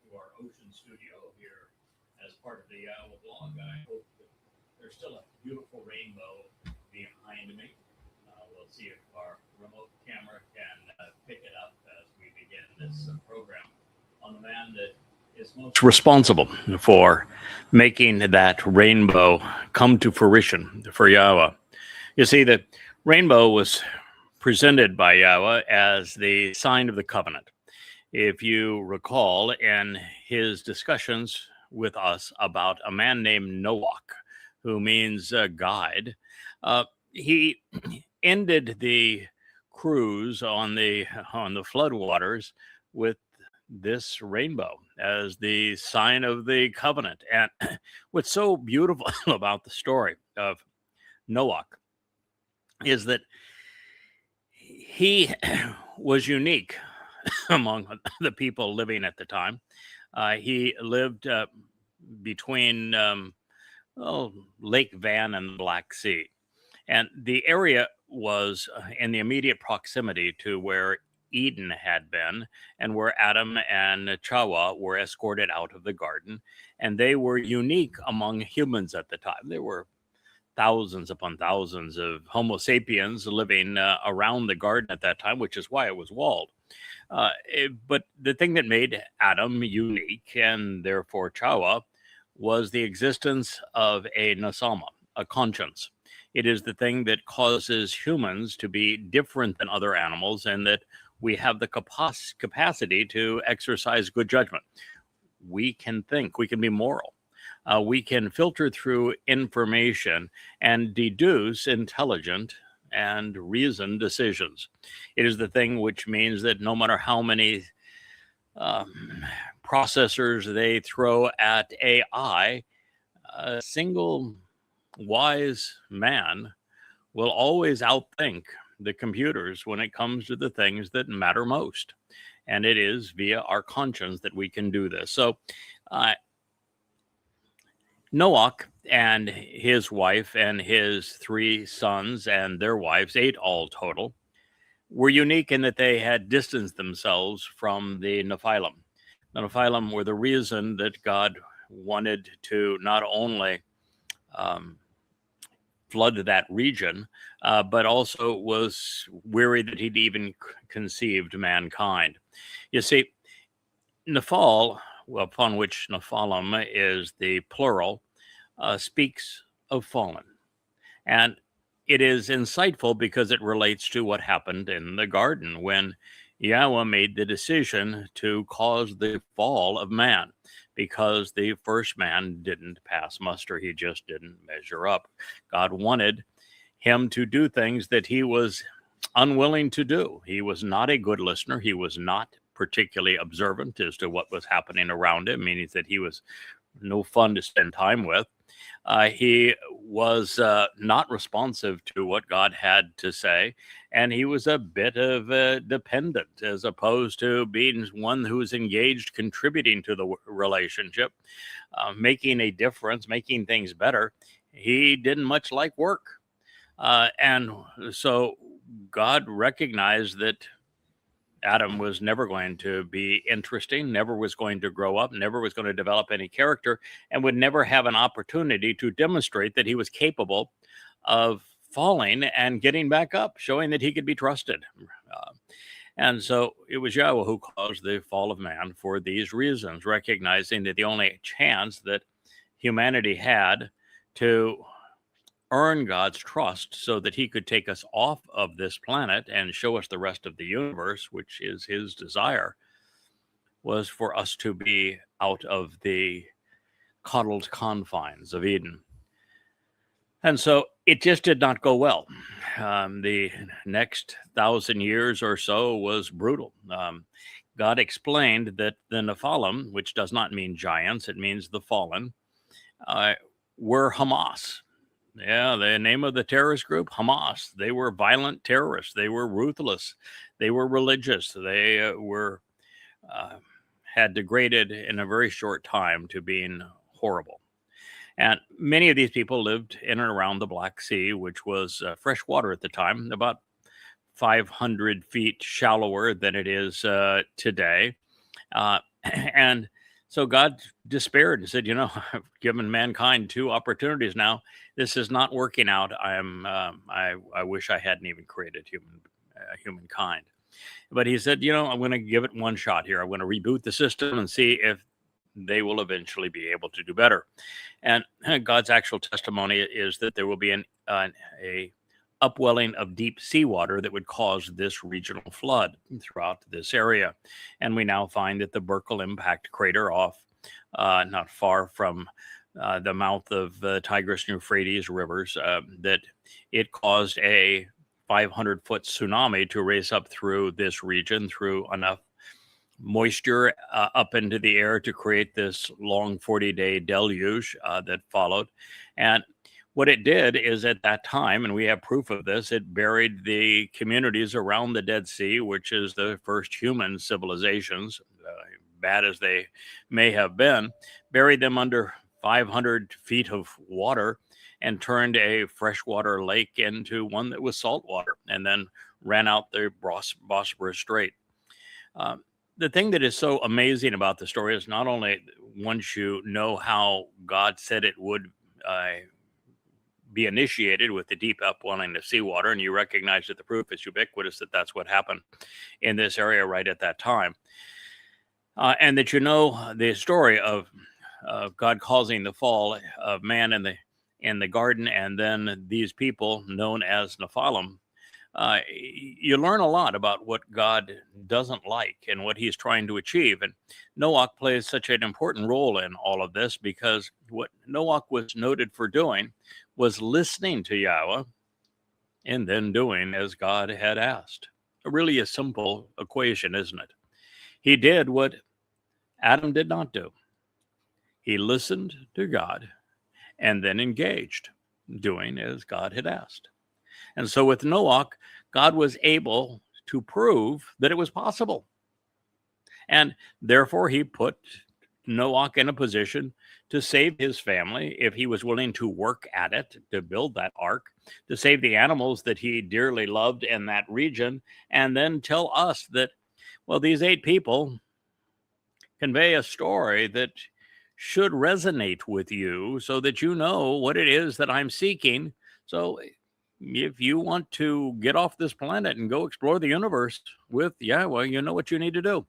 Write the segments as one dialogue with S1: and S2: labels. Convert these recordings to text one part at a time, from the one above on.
S1: to our ocean studio here as part of the Yahowah blog. I hope that there's still a beautiful rainbow behind me. We'll see if our remote camera can pick it up as we begin this program on the man that is most responsible for making that rainbow come to fruition for Yahowah. You see, the rainbow was presented by Yahowah as the sign of the covenant. If you recall, in his discussions with us about a man named Noah, who means guide, he ended the cruise on the floodwaters with this rainbow as the sign of the covenant. And what's so beautiful about the story of Noah is that he was unique among the people living at the time. He lived between Lake Van and the Black Sea. And the area was in the immediate proximity to where Eden had been and where Adam and Chawah were escorted out of the garden. And they were unique among humans at the time. There were thousands upon thousands of Homo sapiens living around the garden at that time, which is why it was walled. But the thing that made Adam unique and therefore Chawah was the existence of a nasama, a conscience. It is the thing that causes humans to be different than other animals, and that we have the capacity to exercise good judgment. We can think, we can be moral. We can filter through information and deduce intelligent and reasoned decisions. It is the thing which means that no matter how many processors they throw at AI, a single wise man will always outthink the computers when it comes to the things that matter most. And it is via our conscience that we can do this. So Noah and his wife and his 3 sons and their wives, 8 all total, were unique in that they had distanced themselves from the Nephilim. The Nephilim were the reason that God wanted to not only flood that region, but also was weary that he'd even conceived mankind. You see, Nephal, upon which Nephilim is the plural, speaks of fallen. And it is insightful because it relates to what happened in the garden when Yahowah made the decision to cause the fall of man, because the first man didn't pass muster. He just didn't measure up. God wanted him to do things that he was unwilling to do. He was not a good listener. He was not particularly observant as to what was happening around him, meaning that he was no fun to spend time with. He was not responsive to what God had to say, and he was a bit of a dependent as opposed to being one who's engaged, contributing to the relationship, making a difference, making things better. He didn't much like work. And so God recognized that Adam was never going to be interesting, never was going to grow up, never was going to develop any character, and would never have an opportunity to demonstrate that he was capable of falling and getting back up, showing that he could be trusted. And so it was Yahowah who caused the fall of man for these reasons, recognizing that the only chance that humanity had to earn God's trust so that he could take us off of this planet and show us the rest of the universe, which is his desire, was for us to be out of the coddled confines of Eden. And so it just did not go well. The next 1,000 years or so was brutal. God explained that the Nephilim, which does not mean giants, it means the fallen, were Hamas. Yeah, the name of the terrorist group, Hamas. They were violent terrorists. They were ruthless. They were religious. They were had degraded in a very short time to being horrible. And many of these people lived in and around the Black Sea, which was fresh water at the time, about 500 feet shallower than it is today. And So God despaired and said, I've given mankind two opportunities now. This is not working out. I wish I hadn't even created humankind. But he said, I'm going to give it one shot here. I'm going to reboot the system and see if they will eventually be able to do better. And God's actual testimony is that there will be a upwelling of deep seawater that would cause this regional flood throughout this area. And we now find that the Berkel impact crater off not far from the mouth of the Tigris and Euphrates rivers, that it caused a 500-foot tsunami to race up through this region through enough moisture up into the air to create this long 40-day deluge that followed. And what it did is at that time, and we have proof of this, it buried the communities around the Dead Sea, which is the first human civilizations, bad as they may have been, buried them under 500 feet of water and turned a freshwater lake into one that was saltwater, and then ran out the Bosphorus Strait. The thing that is so amazing about the story is not only once you know how God said it would be initiated with the deep upwelling of seawater, and you recognize that the proof is ubiquitous that that's what happened in this area right at that time, and that the story of God causing the fall of man in the garden, and then these people known as Nephilim. You learn a lot about what God doesn't like and what he's trying to achieve. And Noach plays such an important role in all of this, because what Noach was noted for doing was listening to Yahweh and then doing as God had asked. Really a simple equation, isn't it? He did what Adam did not do. He listened to God and then engaged, doing as God had asked. And so with Noach, God was able to prove that it was possible. And therefore, he put Noach in a position to save his family if he was willing to work at it, to build that ark, to save the animals that he dearly loved in that region, and then tell us that, well, these 8 people convey a story that should resonate with you so that you know what it is that I'm seeking. So if you want to get off this planet and go explore the universe with Yahweh, you know what you need to do.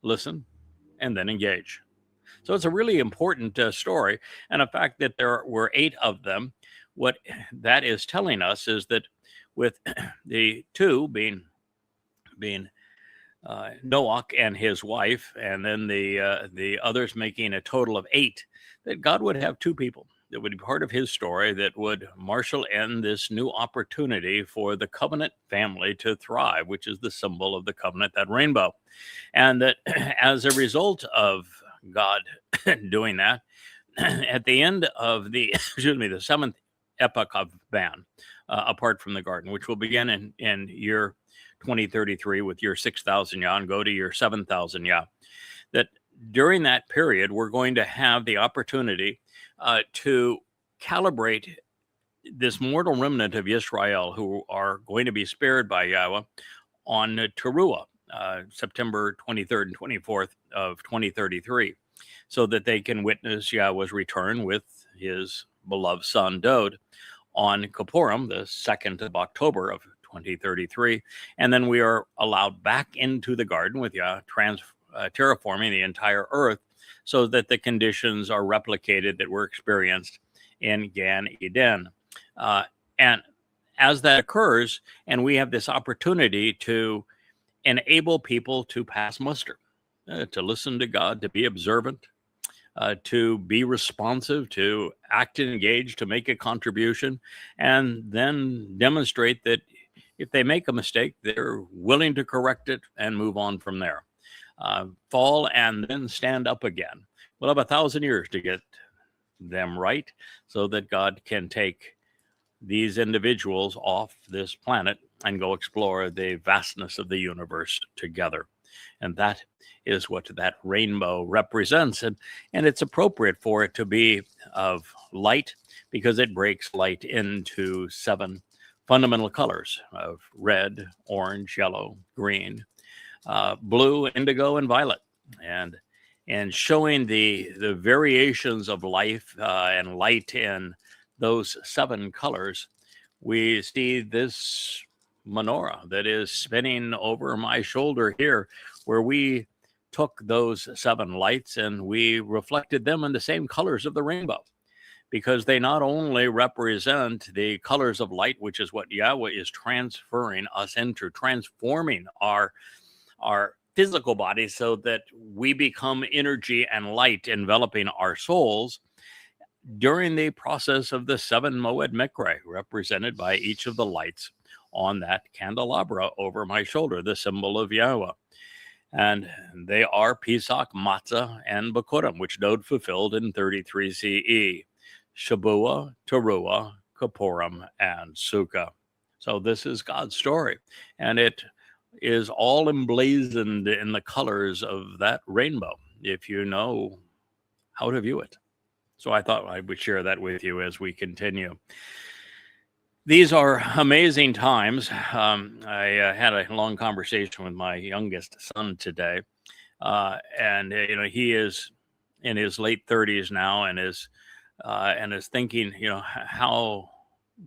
S1: Listen and then engage. So it's a really important story. And the fact that there were 8 of them, what that is telling us is that with the 2 being Noach and his wife, and then the others making a total of 8, that God would have 2 people that would be part of his story that would marshal in this new opportunity for the covenant family to thrive, which is the symbol of the covenant, that rainbow. And that as a result of God doing that, at the end of the 7th epoch of man, apart from the garden, which will begin in year 2033 with your 6,000 Yah and go to your 7,000 Yah, that during that period, we're going to have the opportunity to calibrate this mortal remnant of Israel who are going to be spared by Yahweh on taruw'ah, September 23rd and 24th of 2033, so that they can witness Yahweh's return with his beloved son Dowd on Kipurym, the 2nd of October of 2033. And then we are allowed back into the garden with Yah terraforming the entire earth so that the conditions are replicated that were experienced in Gan Eden. And as that occurs, and we have this opportunity to enable people to pass muster, to listen to God, to be observant, to be responsive, to act and engage, to make a contribution, and then demonstrate that if they make a mistake, they're willing to correct it and move on from there. Fall and then stand up again. We'll have 1,000 years to get them right so that God can take these individuals off this planet and go explore the vastness of the universe together. And that is what that rainbow represents. And it's appropriate for it to be of light because it breaks light into 7 fundamental colors of red, orange, yellow, green, blue, indigo, and violet. And and showing the variations of life and light in those 7 colors, we see this menorah that is spinning over my shoulder here, where we took those 7 lights and we reflected them in the same colors of the rainbow, because they not only represent the colors of light, which is what Yahweh is transferring us into, transforming our physical body so that we become energy and light enveloping our souls during the process of the 7 Moed Mikre, represented by each of the lights on that candelabra over my shoulder, the symbol of Yahweh. And they are Pesach, Matsah, and Bikuwrym, which Dowd fulfilled in 33 CE. Shabuw'ah, taruw'ah, Kipurym, and Sukkah. So this is God's story, and it is all emblazoned in the colors of that rainbow, if you know how to view it. So I thought I would share that with you as we continue. These are amazing times. I had a long conversation with my youngest son today, and he is in his late 30s now, and is thinking, how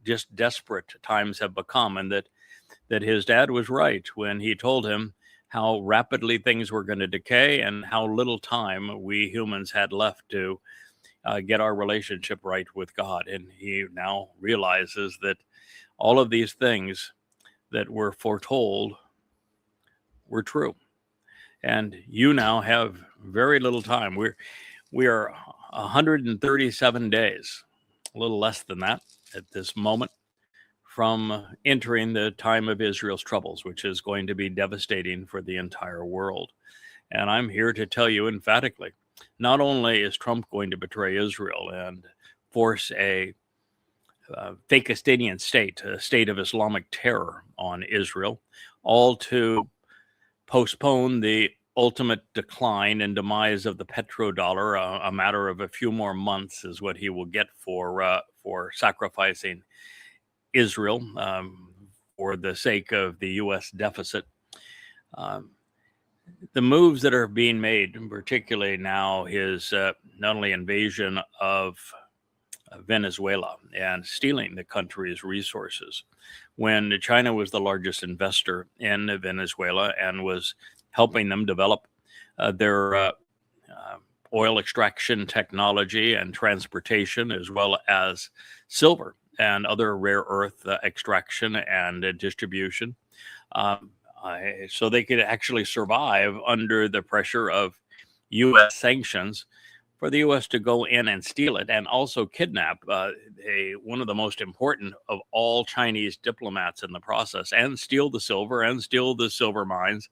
S1: just desperate times have become, and that his dad was right when he told him how rapidly things were going to decay and how little time we humans had left to get our relationship right with God. And he now realizes that all of these things that were foretold were true. And you now have very little time. We are 137 days, a little less than that at this moment, from entering the time of Israel's troubles, which is going to be devastating for the entire world. And I'm here to tell you emphatically, not only is Trump going to betray Israel and force a Fakistanian state, a state of Islamic terror on Israel, all to postpone the ultimate decline and demise of the petrodollar. A matter of a few more months is what he will get for sacrificing Israel for the sake of the U.S. deficit. The moves that are being made, particularly now, his not only invasion of Venezuela and stealing the country's resources, when China was the largest investor in Venezuela and was helping them develop their oil extraction technology and transportation, as well as silver and other rare earth extraction and distribution, so they could actually survive under the pressure of U.S. sanctions. For the U.S. to go in and steal it and also kidnap one of the most important of all Chinese diplomats in the process, and steal the silver and steal the silver mines,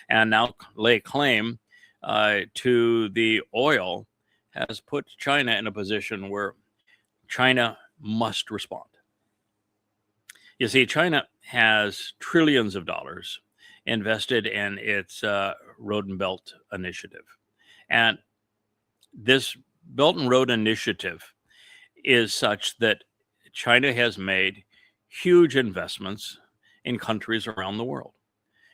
S1: and now lay claim to the oil, has put China in a position where China must respond. You see, China has trillions of dollars invested in its Road and Belt initiative. And this Belt and Road Initiative is such that China has made huge investments in countries around the world.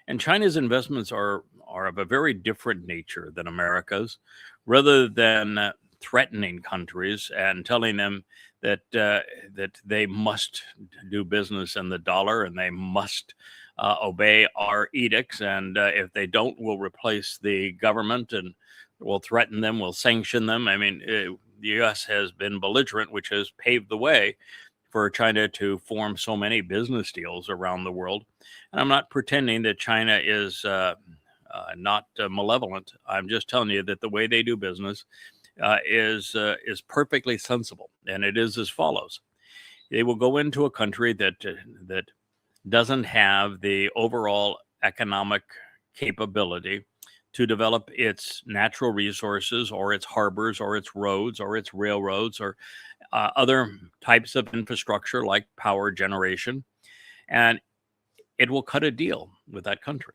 S1: And China's investments are of a very different nature than America's. Rather than threatening countries and telling them that they must do business in the dollar and they must obey our edicts, and if they don't, we'll replace the government and we'll threaten them, we'll sanction them. I mean, the U.S. has been belligerent, which has paved the way for China to form so many business deals around the world. And I'm not pretending that China is not malevolent. I'm just telling you that the way they do business is perfectly sensible, and it is as follows: they will go into a country that doesn't have the overall economic capability to develop its natural resources or its harbors or its roads or its railroads or other types of infrastructure like power generation. And it will cut a deal with that country.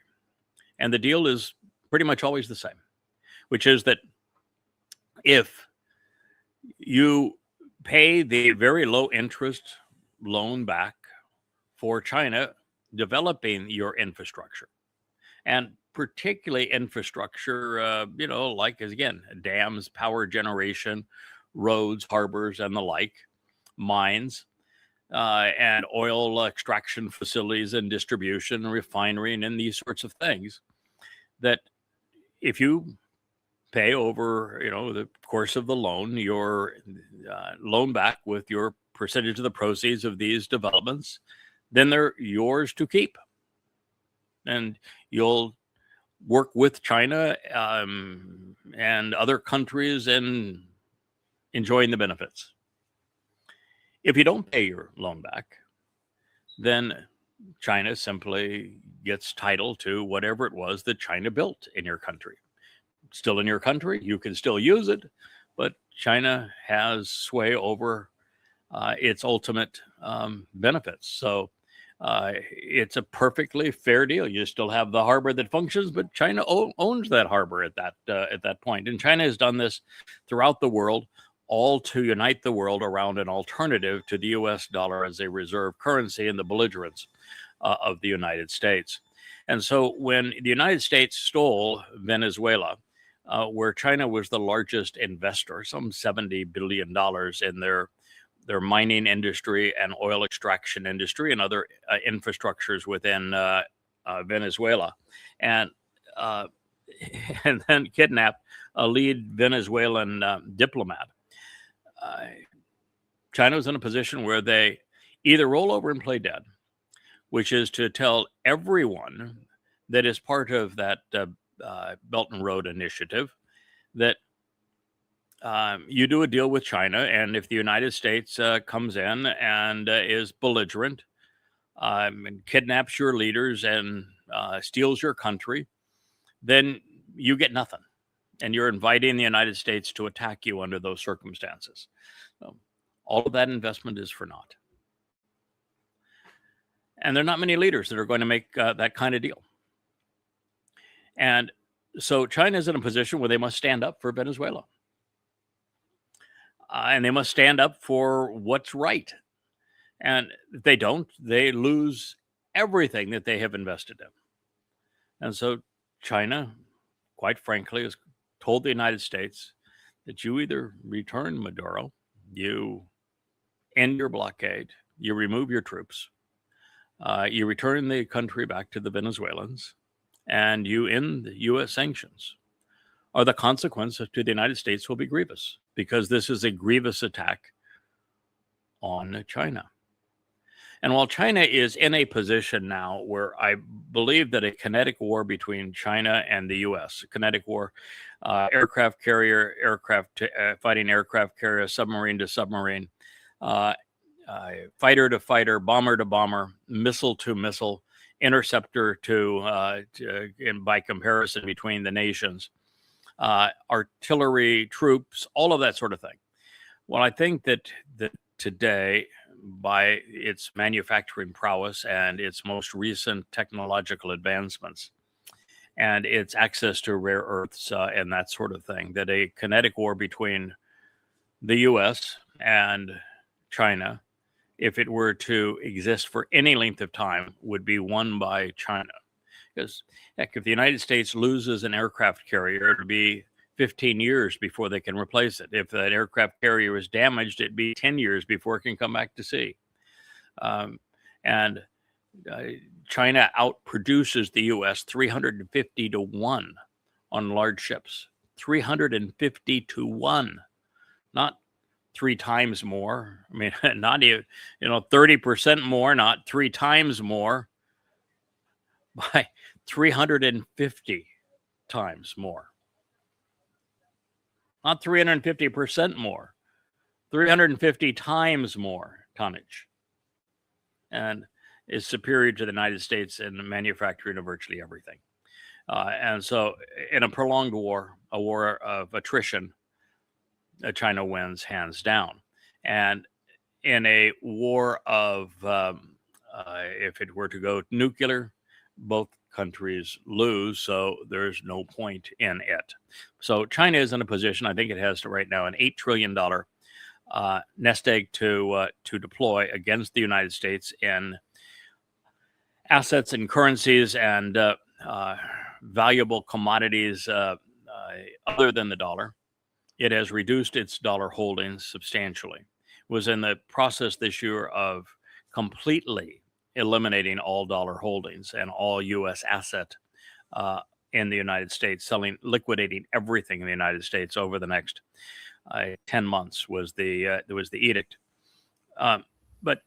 S1: And the deal is pretty much always the same, which is that if you pay the very low interest loan back for China developing your infrastructure, and particularly infrastructure, like, again, dams, power generation, roads, harbors, and the like, mines, and oil extraction facilities and distribution, refinery, and these sorts of things, that if you pay over, the course of the loan, your loan back with your percentage of the proceeds of these developments, then they're yours to keep. And you'll work with China and other countries in enjoying the benefits. If you don't pay your loan back, then China simply gets title to whatever it was that China built in your country. Still in your country, you can still use it, but China has sway over its ultimate benefits. So it's a perfectly fair deal. You still have the harbor that functions, but China owns that harbor at that point. And China has done this throughout the world, all to unite the world around an alternative to the US dollar as a reserve currency and the belligerence of the United States. And so when the United States stole Venezuela, where China was the largest investor, some $70 billion in their mining industry and oil extraction industry and other infrastructures within Venezuela, and then kidnapped a lead Venezuelan diplomat. China was in a position where they either roll over and play dead, which is to tell everyone that is part of that Belt and Road Initiative that you do a deal with China, and if the United States comes in and is belligerent and kidnaps your leaders and steals your country, then you get nothing. And you're inviting the United States to attack you under those circumstances. So all of that investment is for naught. And there are not many leaders that are going to make that kind of deal. And so China is in a position where they must stand up for Venezuela. And they must stand up for what's right. And if they don't, they lose everything that they have invested in. And so China, quite frankly, has told the United States that you either return Maduro, you end your blockade, you remove your troops, you return the country back to the Venezuelans, and you end the U.S. sanctions, or the consequences to the United States will be grievous, because this is a grievous attack on China. And while China is in a position now where I believe that a kinetic war between China and the U.S., a kinetic war, aircraft carrier, fighting aircraft carrier, submarine to submarine, fighter to fighter, bomber to bomber, missile to missile, interceptor and by comparison between the nations, artillery, troops, all of that sort of thing. Well, I think that today, by its manufacturing prowess and its most recent technological advancements and its access to rare earths and that sort of thing, that a kinetic war between the U.S. and China, if it were to exist for any length of time, would be won by China. Because, heck, if the United States loses an aircraft carrier, it'll be 15 years before they can replace it. If that aircraft carrier is damaged, it'd be 10 years before it can come back to sea. And China outproduces the U.S. 350 to 1 on large ships. 350 to 1. Not 3 times more. I mean, not even, 30% more, not 3 times more. By 350 times more. Not 350% more, 350 times more tonnage, and is superior to the United States in the manufacturing of virtually everything. And so in a prolonged war, a war of attrition, China wins hands down. And in a war of, if it were to go nuclear, both countries lose, so there's no point in it. So China is in a position, I think it has right now an $8 trillion nest egg to deploy against the United States in assets and currencies and valuable commodities other than the dollar. It has reduced its dollar holdings substantially. It was in the process this year of completely eliminating all dollar holdings and all U.S. asset in the United States, liquidating everything in the United States over the next 10 months was the edict. But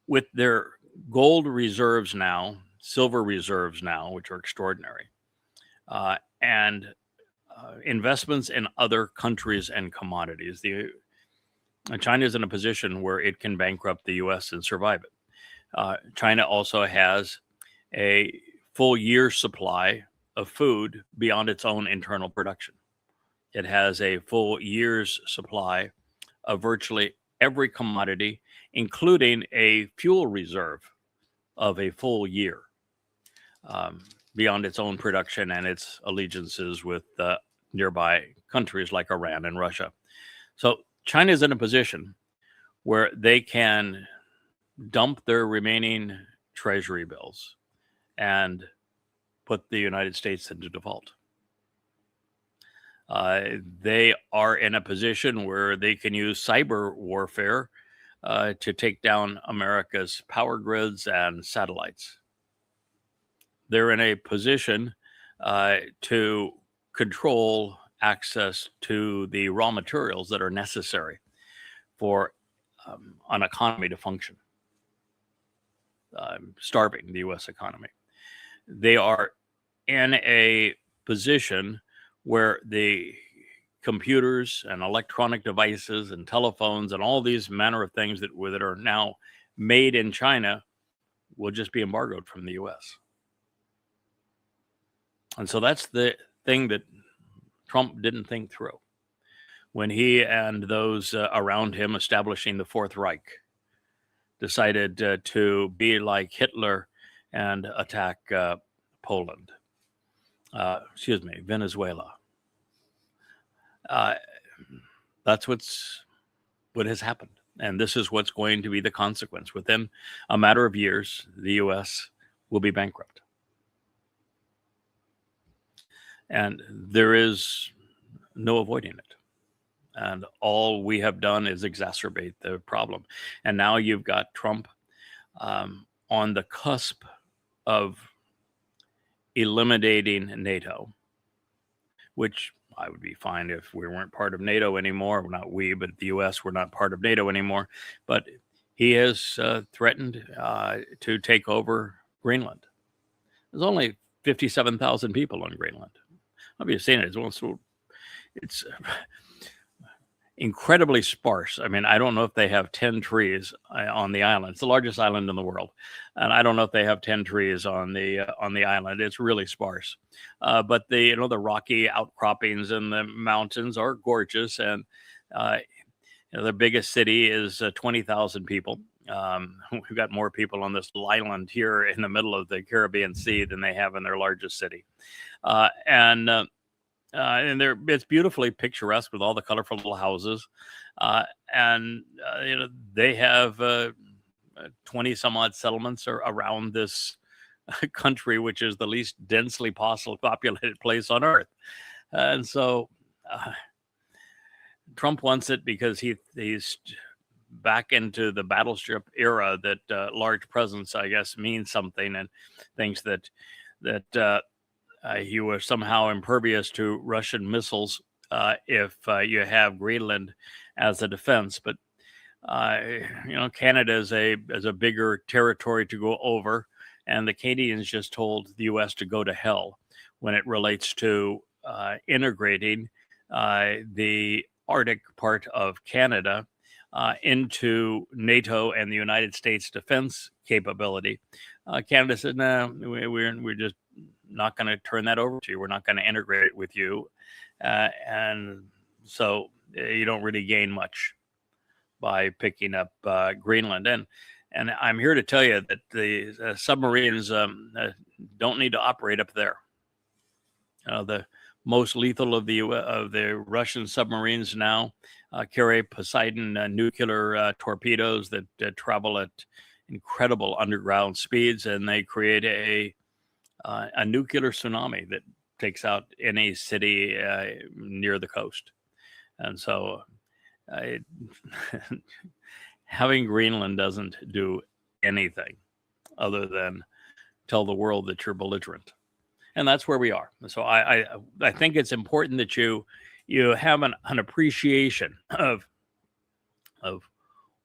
S1: with their gold reserves now, silver reserves now, which are extraordinary, and investments in other countries and commodities, China is in a position where it can bankrupt the U.S. and survive it. China also has a full year's supply of food beyond its own internal production. It has a full year's supply of virtually every commodity, including a fuel reserve of a full year beyond its own production and its allegiances with nearby countries like Iran and Russia. So China is in a position where they can dump their remaining treasury bills and put the United States into default. They are in a position where they can use cyber warfare to take down America's power grids and satellites. They're in a position to control access to the raw materials that are necessary for an economy to function, starving the U.S. economy. They are in a position where the computers and electronic devices and telephones and all these manner of things that are now made in China will just be embargoed from the U.S. And so that's the thing that Trump didn't think through when he and those around him establishing the Fourth Reich decided to be like Hitler and attack Venezuela. That's what has happened. And this is what's going to be the consequence. Within a matter of years, the U.S. will be bankrupt. And there is no avoiding it. And all we have done is exacerbate the problem. And now you've got Trump on the cusp of eliminating NATO, which I would be fine if we weren't part of NATO anymore. Well, not we, but the U.S. We're not part of NATO anymore. But he has threatened to take over Greenland. There's only 57,000 people on Greenland. I've been saying it's incredibly sparse. I mean, I don't know if they have 10 trees on the island. It's the largest island in the world, and I don't know if they have 10 trees on the island. It's really sparse. But the rocky outcroppings in the mountains are gorgeous, and the biggest city is 20,000 people. We've got more people on this little island here in the middle of the Caribbean Sea than they have in their largest city. And it's beautifully picturesque with all the colorful little houses. They have 20 some odd settlements around this country, which is the least densely populated place on earth. And so Trump wants it because he's back into the battleship era that large presence, I guess, means something, and thinks that he was somehow impervious to Russian missiles if you have Greenland as a defense. But Canada is a bigger territory to go over, and the Canadians just told the U.S. to go to hell when it relates to integrating the Arctic part of Canada into NATO and the United States defense capability. Canada said, no, we're just not going to turn that over to you. We're not going to integrate it with you. And so you don't really gain much by picking up Greenland. And I'm here to tell you that the submarines don't need to operate up there. The most lethal of the Russian submarines now carry Poseidon nuclear torpedoes that travel at incredible underground speeds, and they create a nuclear tsunami that takes out any city near the coast. And so I, having Greenland doesn't do anything other than tell the world that you're belligerent. And that's where we are. So I think it's important that you have an appreciation of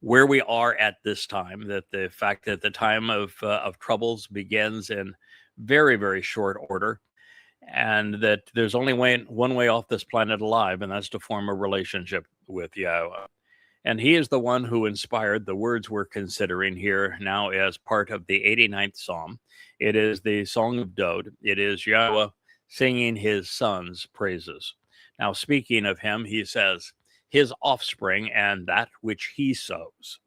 S1: where we are at this time, that the fact that the time of troubles begins in very, very short order, and that there's only one way off this planet alive, and that's to form a relationship with Yahowah. And he is the one who inspired the words we're considering here now as part of the 89th Psalm. It is the Song of Dowd. It is Yahowah singing his son's praises. Now, speaking of him, he says, his offspring and that which he sows.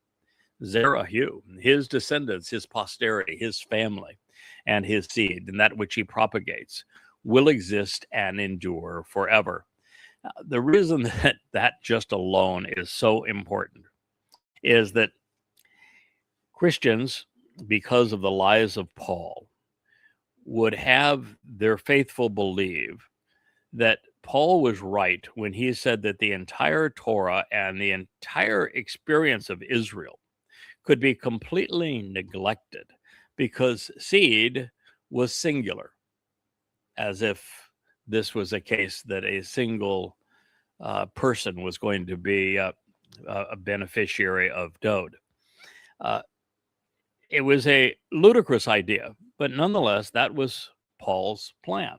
S1: Zarowa, his descendants, his posterity, his family, and his seed, and that which he propagates, will exist and endure forever. The reason that just alone is so important is that Christians, because of the lies of Paul, would have their faithful believe that Paul was right when he said that the entire Torah and the entire experience of Israel could be completely neglected because seed was singular, as if this was a case that a single person was going to be a beneficiary of Dowd. It was a ludicrous idea, but nonetheless, that was Paul's plan,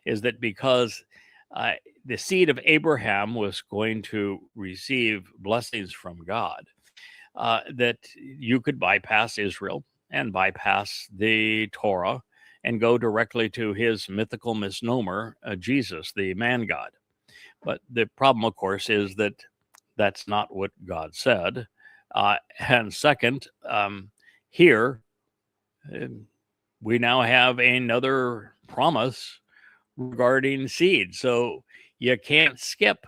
S1: is that because the seed of Abraham was going to receive blessings from God, that you could bypass Israel and bypass the Torah and go directly to his mythical misnomer, Jesus, the man God. But the problem, of course, is that that's not what God said. And second, here we now have another promise regarding seed. So you can't skip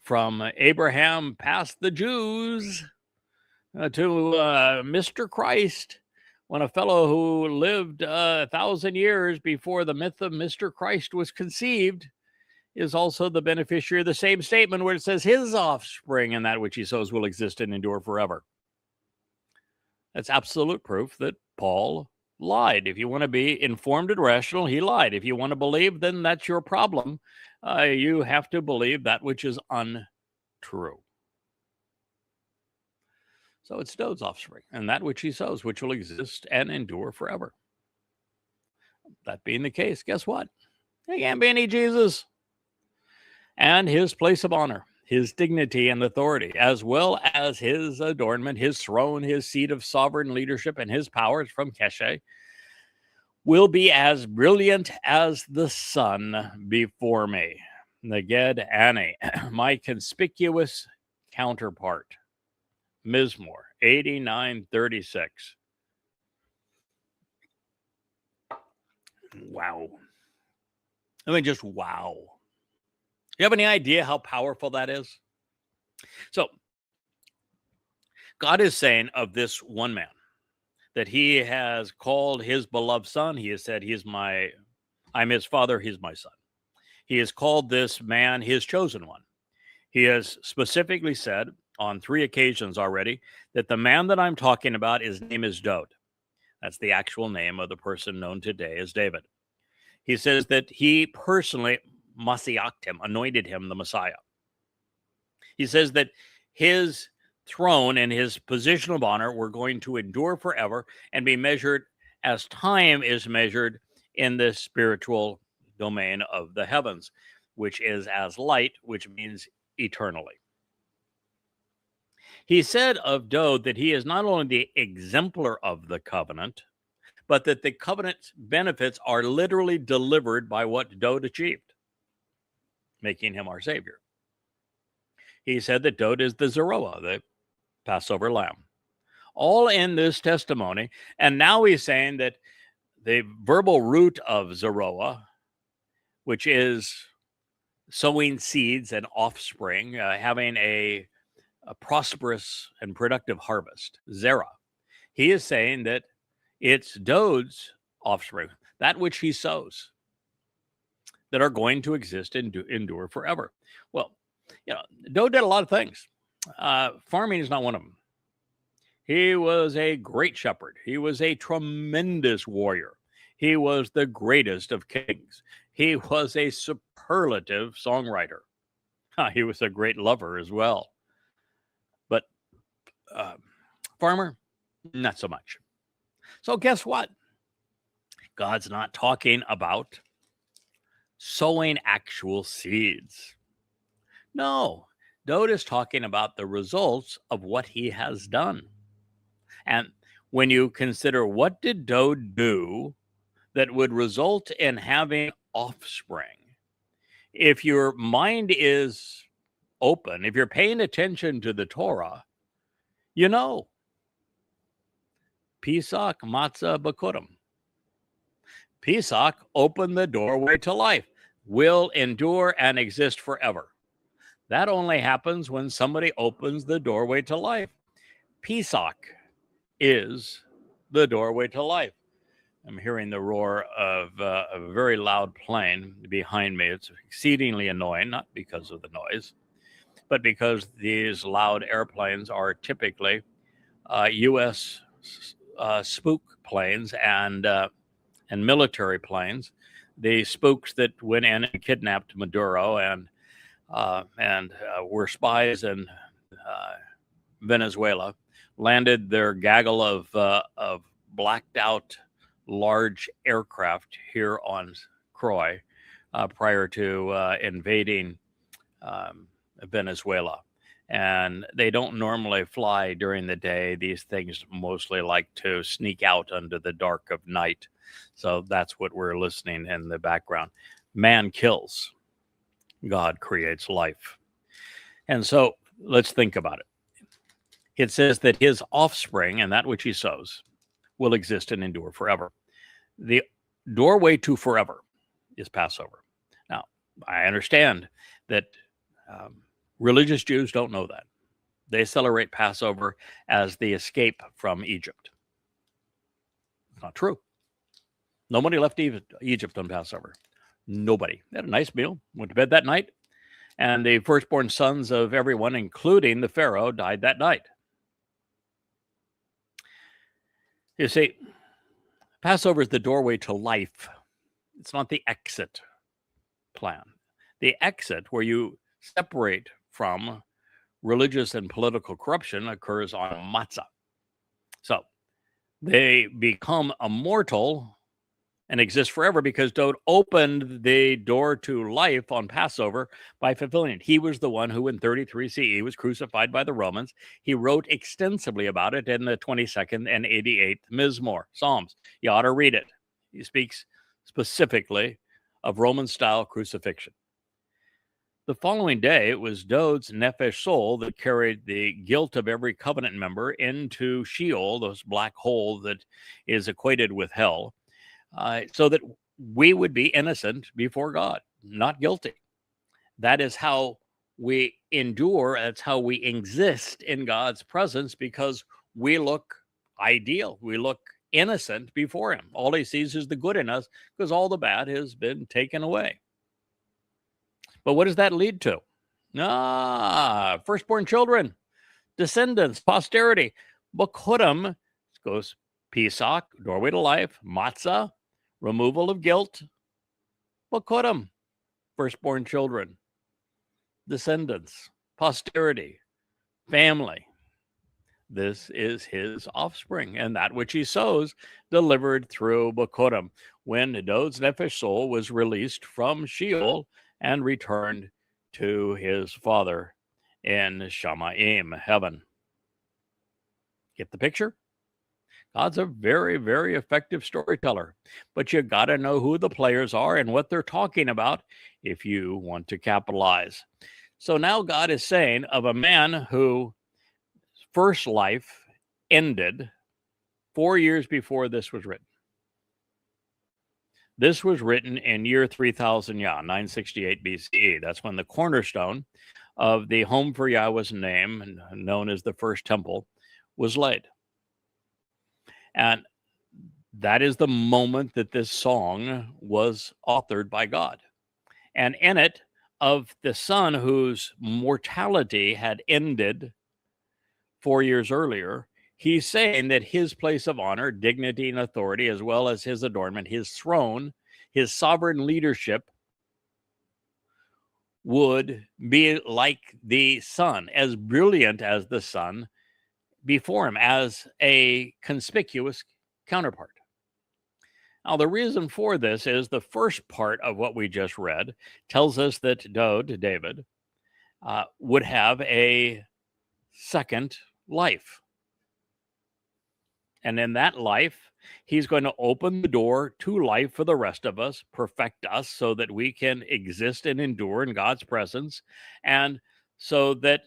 S1: from Abraham past the Jews to Mr. Christ, when a fellow who lived 1,000 years before the myth of Mr. Christ was conceived is also the beneficiary of the same statement where it says his offspring and that which he sows will exist and endure forever. That's absolute proof that Paul lied. If you want to be informed and rational, he lied. If you want to believe, then that's your problem. You have to believe that which is untrue. So it's Dowd's offspring, and that which he sows, which will exist and endure forever. That being the case, guess what? There can't be any Jesus. And his place of honor, his dignity and authority, as well as his adornment, his throne, his seat of sovereign leadership, and his powers from Keshe, will be as brilliant as the sun before me. Neged Ani, my conspicuous counterpart. Mizmor 89:36. Wow. I mean, just wow. You have any idea how powerful that is? So, God is saying of this one man that he has called his beloved son. He has said, I'm his father, he's my son. He has called this man his chosen one. He has specifically said on 3 occasions already that the man that I'm talking about, his name is Dowd. That's the actual name of the person known today as David. He says that he personally Mashiached him, anointed him the Messiah. He says that his throne and his position of honor were going to endure forever and be measured as time is measured in the spiritual domain of the heavens, which is as light, which means eternally. He said of Dowd that he is not only the exemplar of the covenant, but that the covenant's benefits are literally delivered by what Dowd achieved, making him our Savior. He said that Dowd is the Zarowa, the Passover lamb. All in this testimony. And now he's saying that the verbal root of Zarowa, which is sowing seeds and offspring, having a prosperous and productive harvest, Zerah. He is saying that it's Dowd's offspring. that which he sows, that are going to exist and endure forever. Well, Dowd did a lot of things. Farming is not one of them. He was a great shepherd. He was a tremendous warrior. He was the greatest of kings. He was a superlative songwriter. He was a great lover as well. But farmer, not so much. So guess what? God's not talking about sowing actual seeds. No, Dowd is talking about the results of what he has done. And when you consider what did Dowd do that would result in having offspring, if your mind is open, if you're paying attention to the Torah, you know, Pesach, Matsah, Bikuwrym. Pesach opened the doorway to life, will endure and exist forever. That only happens when somebody opens the doorway to life. Pesach is the doorway to life. I'm hearing the roar of a very loud plane behind me. It's exceedingly annoying, not because of the noise, but because these loud airplanes are typically U.S. spook planes and military planes. The spooks that went in and kidnapped Maduro and were spies in Venezuela, landed their gaggle of blacked out large aircraft here on Croy prior to invading Venezuela. And they don't normally fly during the day. These things mostly like to sneak out under the dark of night. So that's what we're listening in the background. Man kills, God creates life. And so let's think about it. It says that his offspring and that which he sows will exist and endure forever. The doorway to forever is Passover. Now, I understand that religious Jews don't know that. They celebrate Passover as the escape from Egypt. It's not true. Nobody left Egypt on Passover. Nobody. They had a nice meal, went to bed that night, and the firstborn sons of everyone, including the Pharaoh, died that night. You see, Passover is the doorway to life. It's not the exit plan. The exit, where you separate from religious and political corruption, occurs on Matsah. So they become immortal and exist forever because Dowd opened the door to life on Passover by fulfilling it. He was the one who in 33 CE was crucified by the Romans. He wrote extensively about it in the 22nd and 88th Mizmor, Psalms. You ought to read it. He speaks specifically of Roman-style crucifixion. The following day, it was Dowd's nephesh soul that carried the guilt of every covenant member into Sheol, this black hole that is equated with hell, so that we would be innocent before God, not guilty. That is how we endure. That's how we exist in God's presence, because we look ideal. We look innocent before him. All he sees is the good in us because all the bad has been taken away. But what does that lead to? Firstborn children, descendants, posterity. Bikuwrym goes Pesach, doorway to life, Matsah, removal of guilt. Bikuwrym, firstborn children, descendants, posterity, family. This is his offspring, and that which he sows delivered through Bikuwrym, when Dowd's nephesh soul was released from Sheol and returned to his father in Shamayim, heaven. Get the picture? God's a very, very effective storyteller, but you got to know who the players are and what they're talking about if you want to capitalize. So now God is saying of a man whose first life ended 4 years before this was written. This was written in year 3000 Yah, 968 BCE. That's when the cornerstone of the home for Yahweh's name, known as the first temple, was laid. And That is the moment that this song was authored by God. And in it, of the son whose mortality had ended 4 years earlier, he's saying that his place of honor, dignity, and authority, as well as his adornment, his throne, his sovereign leadership, would be like the sun, as brilliant as the sun before him, as a conspicuous counterpart. Now, the reason for this is the first part of what we just read tells us that David, would have a second life. And in that life, he's going to open the door to life for the rest of us, perfect us so that we can exist and endure in God's presence, and so that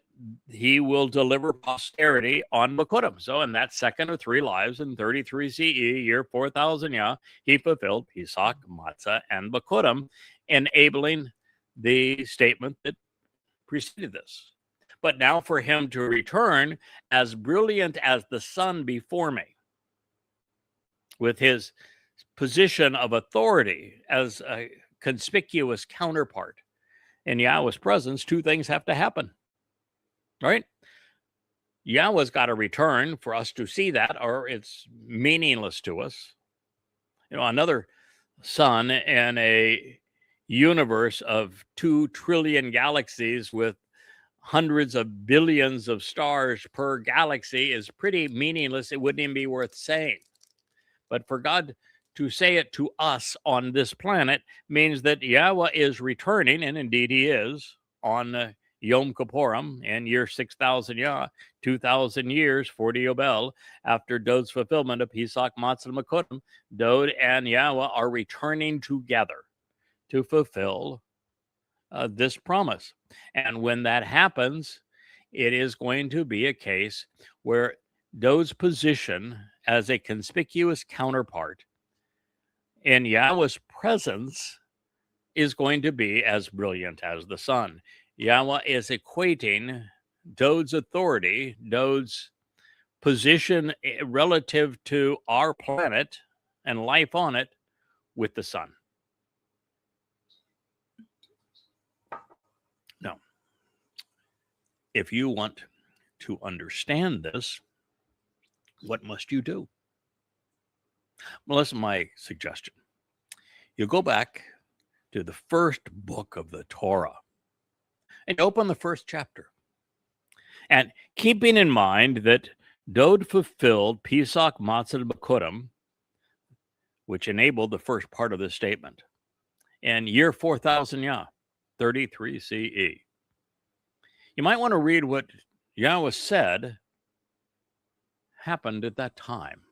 S1: he will deliver posterity on Bikuwrym. So in that second of three lives in 33 CE, year 4000 Yah, he fulfilled Pesach, Matsah, and Bikuwrym, enabling the statement that preceded this. But now for him to return as brilliant as the sun before me, with his position of authority as a conspicuous counterpart in Yahweh's presence, two things have to happen, right? Yahweh's got to return for us to see that, or it's meaningless to us. You know, another sun in a universe of 2 trillion galaxies with hundreds of billions of stars per galaxy is pretty meaningless. It wouldn't even be worth saying. But for God to say it to us on this planet means that Yahweh is returning, and indeed he is, on Yom Kipurym in year 6000 Yah, 2000 years, 40 Yobel, after Dowd's fulfillment of Pesach, Matsah, and Bikuwrym. Dowd and Yahweh are returning together to fulfill this promise. And when that happens, it is going to be a case where Dowd's position as a conspicuous counterpart in Yahweh's presence is going to be as brilliant as the sun. Yahweh is equating Dowd's authority, Dowd's position relative to our planet and life on it, with the sun. Now, if you want to understand this, what must you do? Well, listen to my suggestion. You go back to the first book of the Torah and open the first chapter. And keeping in mind that Dowd fulfilled Pesach, Matsah, and Bikuwrym, which enabled the first part of this statement, in year 4000 Yah, 33 CE. You might want to read what Yahweh said happened at that time.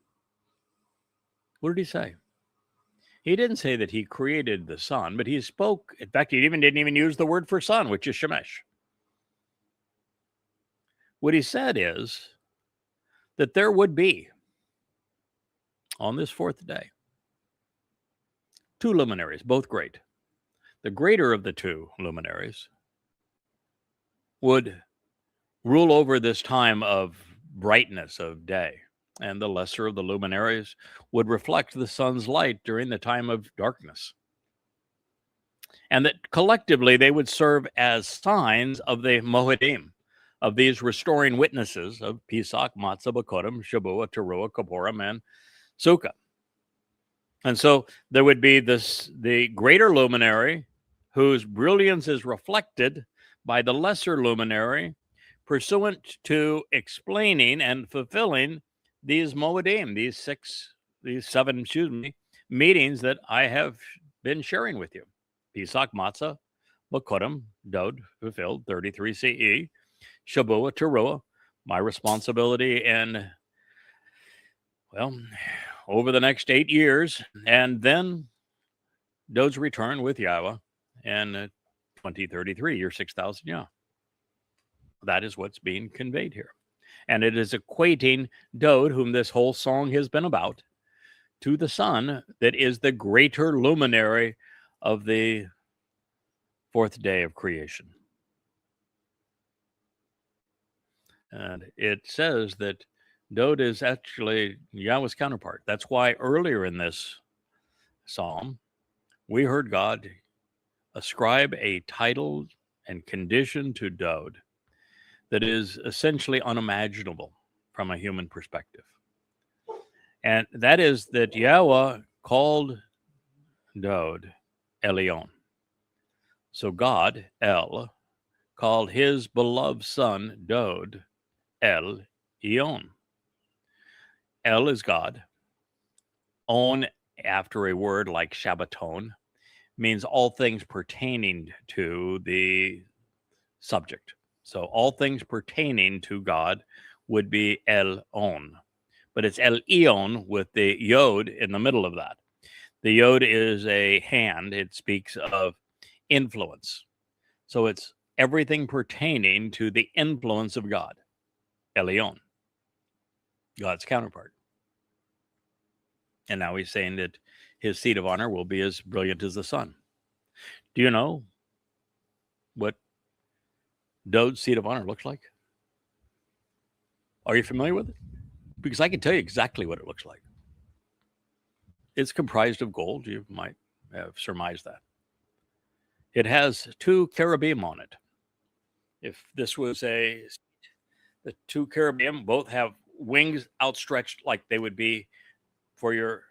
S1: What did he say? He didn't say that he created the sun, but he spoke. In fact, he didn't even use the word for sun, which is shemesh. What he said is that there would be, on this fourth day, 2 luminaries, both great. The greater of the 2 luminaries would rule over this time of brightness of day, and the lesser of the luminaries would reflect the sun's light during the time of darkness. And that collectively they would serve as signs of the Mowedym, of these restoring witnesses of Pesach, Matsah, Bikuwrym, shabuw'ah, taruw'ah, Kipurym, and Sukkah. And so there would be the greater luminary whose brilliance is reflected by the lesser luminary, pursuant to explaining and fulfilling these Mowedym, these seven meetings that I have been sharing with you. Pesach, Matsah, Bikuwrym, Dowd, fulfilled, 33 CE, shabuw'ah, taruw'ah, my responsibility in, well, over the next 8 years, and then Dowd's return with Yahweh in 2033, year 6000 Yah. That is what's being conveyed here. And it is equating Dowd, whom this whole song has been about, to the sun that is the greater luminary of the fourth day of creation. And it says that Dowd is actually Yahweh's counterpart. That's why earlier in this psalm, we heard God ascribe a title and condition to Dowd that is essentially unimaginable from a human perspective. And that is that Yahweh called Dowd Elyon. So God, El, called his beloved son, Dowd, El-Eon. El is God. On, after a word like Shabbaton, means all things pertaining to the subject. So all things pertaining to God would be El-On. But it's El-Eon with the Yod in the middle of that. The Yod is a hand. It speaks of influence. So it's everything pertaining to the influence of God. Elyon, God's counterpart. And now he's saying that his seat of honor will be as brilliant as the sun. Do you know what Dowd's seat of honor looks like? Are you familiar with it? Because I can tell you exactly what it looks like. It's comprised of gold. You might have surmised that. It has 2 cherubim on it. If this was the 2 cherubim both have wings outstretched like they would be for your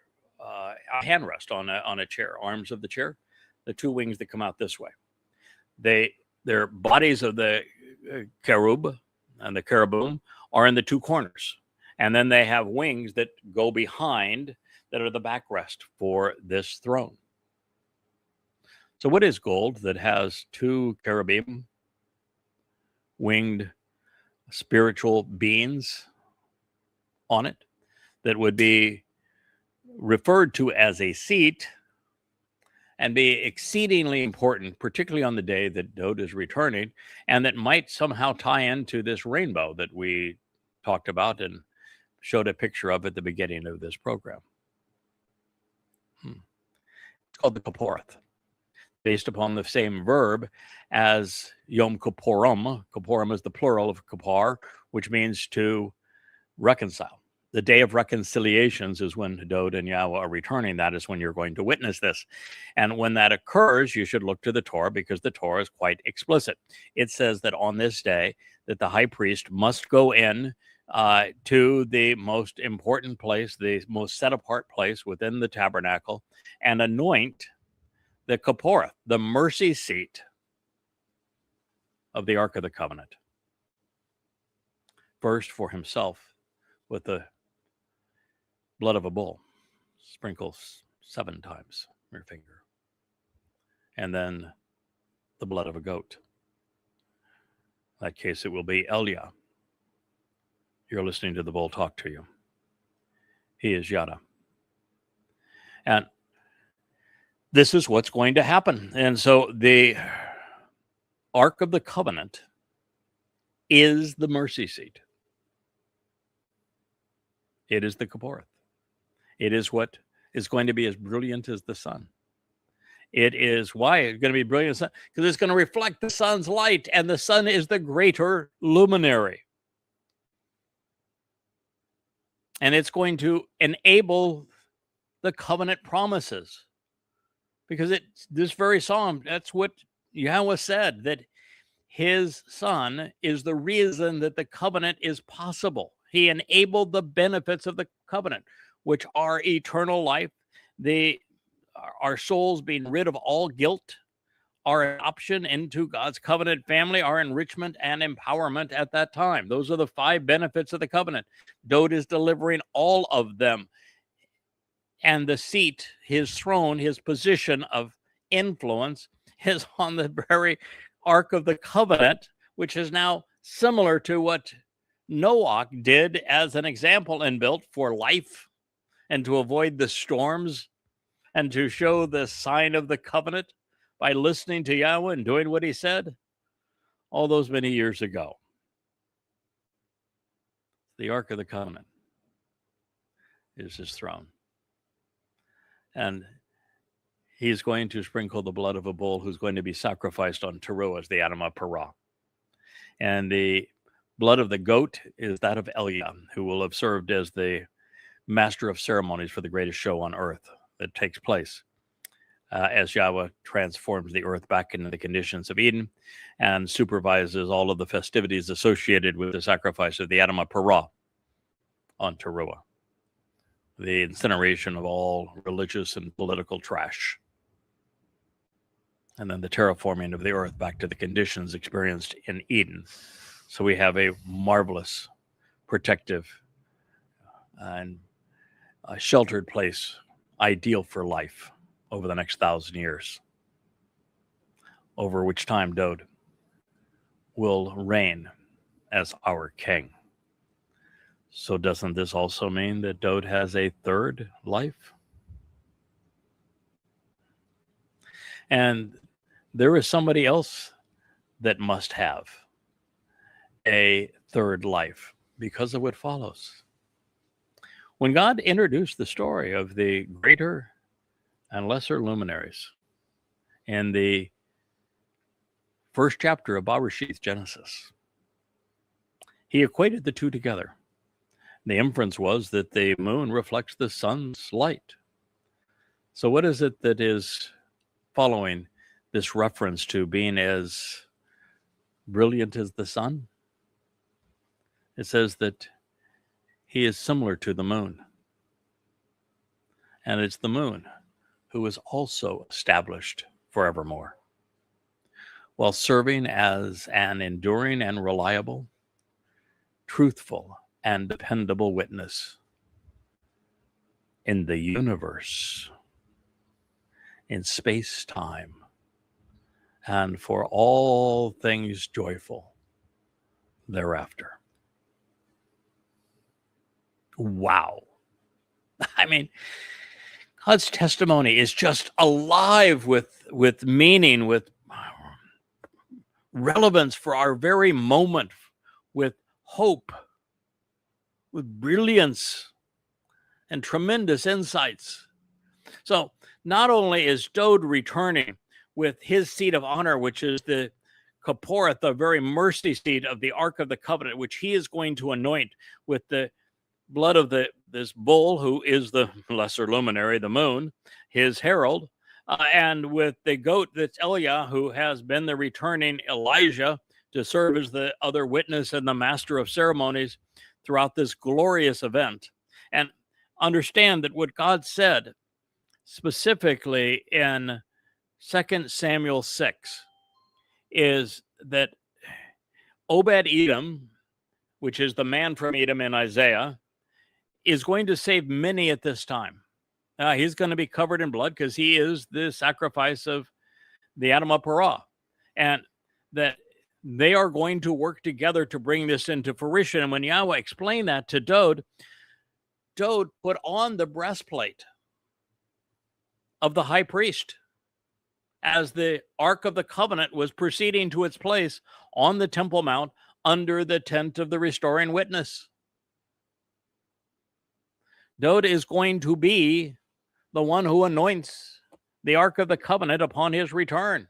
S1: hand rest on a chair, arms of the chair, the 2 wings that come out this way. Their bodies of the cherub and the cherubim are in the 2 corners. And then they have wings that go behind that are the backrest for this throne. So what is gold that has 2 cherubim, winged spiritual beings on it, that would be referred to as a seat and be exceedingly important, particularly on the day that Dowd is returning, and that might somehow tie into this rainbow that we talked about and showed a picture of at the beginning of this program. It's called the Kipurym, based upon the same verb as Yom Kipurym. Kipurym is the plural of Kippur, which means to reconcile. The day of reconciliations is when Dowd and Yahweh are returning. That is when you're going to witness this. And when that occurs, you should look to the Torah, because the Torah is quite explicit. It says that on this day that the high priest must go in to the most important place, the most set apart place within the tabernacle, and anoint the Kipurym, the mercy seat of the Ark of the Covenant. First for himself with the blood of a bull, sprinkle 7 times your finger, and then the blood of a goat. In that case, it will be Elia. You're listening to the bull talk to you. He is Yada. And this is what's going to happen. And so the Ark of the Covenant is the mercy seat. It is the Kipurym. It is what is going to be as brilliant as the sun. It is why it's going to be brilliant, because it's going to reflect the sun's light, and the sun is the greater luminary. And it's going to enable the covenant promises. Because this very psalm, that's what Yahweh said, that his son is the reason that the covenant is possible. He enabled the benefits of the covenant, which are eternal life, our souls being rid of all guilt, our adoption into God's covenant family, our enrichment and empowerment at that time. Those are the 5 benefits of the covenant. Dowd is delivering all of them. And the seat, his throne, his position of influence is on the very Ark of the Covenant, which is now similar to what Noah did as an example and built for life and to avoid the storms and to show the sign of the covenant by listening to Yahweh and doing what he said all those many years ago. The Ark of the Covenant is his throne. And he's going to sprinkle the blood of a bull who's going to be sacrificed on taruw'ah as the Adam of Parah. And the blood of the goat is that of Elia, who will have served as the master of ceremonies for the greatest show on earth that takes place as Yahowah transforms the earth back into the conditions of Eden and supervises all of the festivities associated with the sacrifice of the Adamah Parah on taruw'ah, the incineration of all religious and political trash, and then the terraforming of the earth back to the conditions experienced in Eden. So we have a marvelous, protective, and a sheltered place, ideal for life over the next 1,000 years, over which time Dowd will reign as our king. So doesn't this also mean that Dowd has a third life? And there is somebody else that must have a third life because of what follows. When God introduced the story of the greater and lesser luminaries in the first chapter of Bereshith, Genesis, he equated the two together. The inference was that the moon reflects the sun's light. So what is it that is following this reference to being as brilliant as the sun? It says that he is similar to the moon. And it's the moon who is also established forevermore, while serving as an enduring and reliable, truthful and dependable witness in the universe, in space-time, and for all things joyful thereafter. Wow. I mean, God's testimony is just alive with meaning, with relevance for our very moment, with hope, with brilliance, and tremendous insights. So not only is Dowd returning with his seat of honor, which is the Kipurym, the very mercy seat of the Ark of the Covenant, which he is going to anoint with the blood of this bull, who is the lesser luminary, the moon, his herald, and with the goat that's Elia, who has been the returning Elijah to serve as the other witness and the master of ceremonies throughout this glorious event. And understand that what God said specifically in 2 Samuel 6 is that Obed-Edom, which is the man from Edom in Isaiah, is going to save many at this time. He's going to be covered in blood because he is the sacrifice of the Adamah Parah. And that they are going to work together to bring this into fruition. And when Yahowah explained that to Dowd, Dowd put on the breastplate of the high priest as the Ark of the Covenant was proceeding to its place on the Temple Mount under the tent of the restoring witness. Dowd is going to be the one who anoints the Ark of the Covenant upon his return.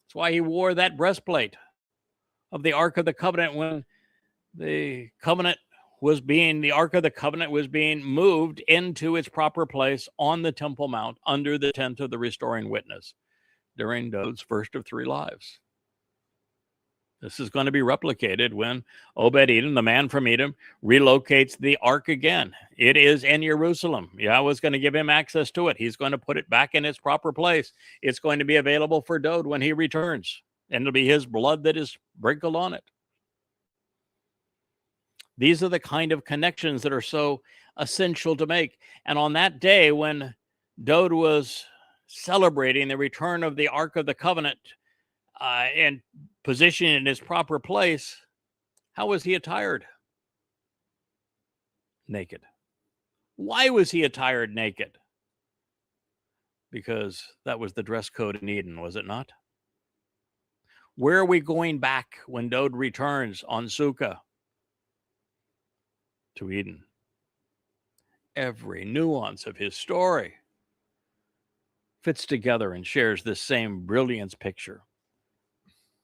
S1: That's why he wore that breastplate of the Ark of the Covenant when the Ark of the Covenant was being moved into its proper place on the Temple Mount under the tent of the restoring witness during Dowd's first of 3 lives. This is going to be replicated when Obed-Edom, the man from Edom, relocates the ark again. It is in Jerusalem. Yahowah is going to give him access to it. He's going to put it back in its proper place. It's going to be available for Dowd when he returns, and it'll be his blood that is sprinkled on it. These are the kind of connections that are so essential to make. And on that day when Dowd was celebrating the return of the Ark of the Covenant and positioned in its proper place, how was he attired? Naked. Why was he attired naked? Because that was the dress code in Eden, was it not? Where are we going back when Dowd returns on Sukkah? To Eden. Every nuance of his story fits together and shares this same brilliance picture.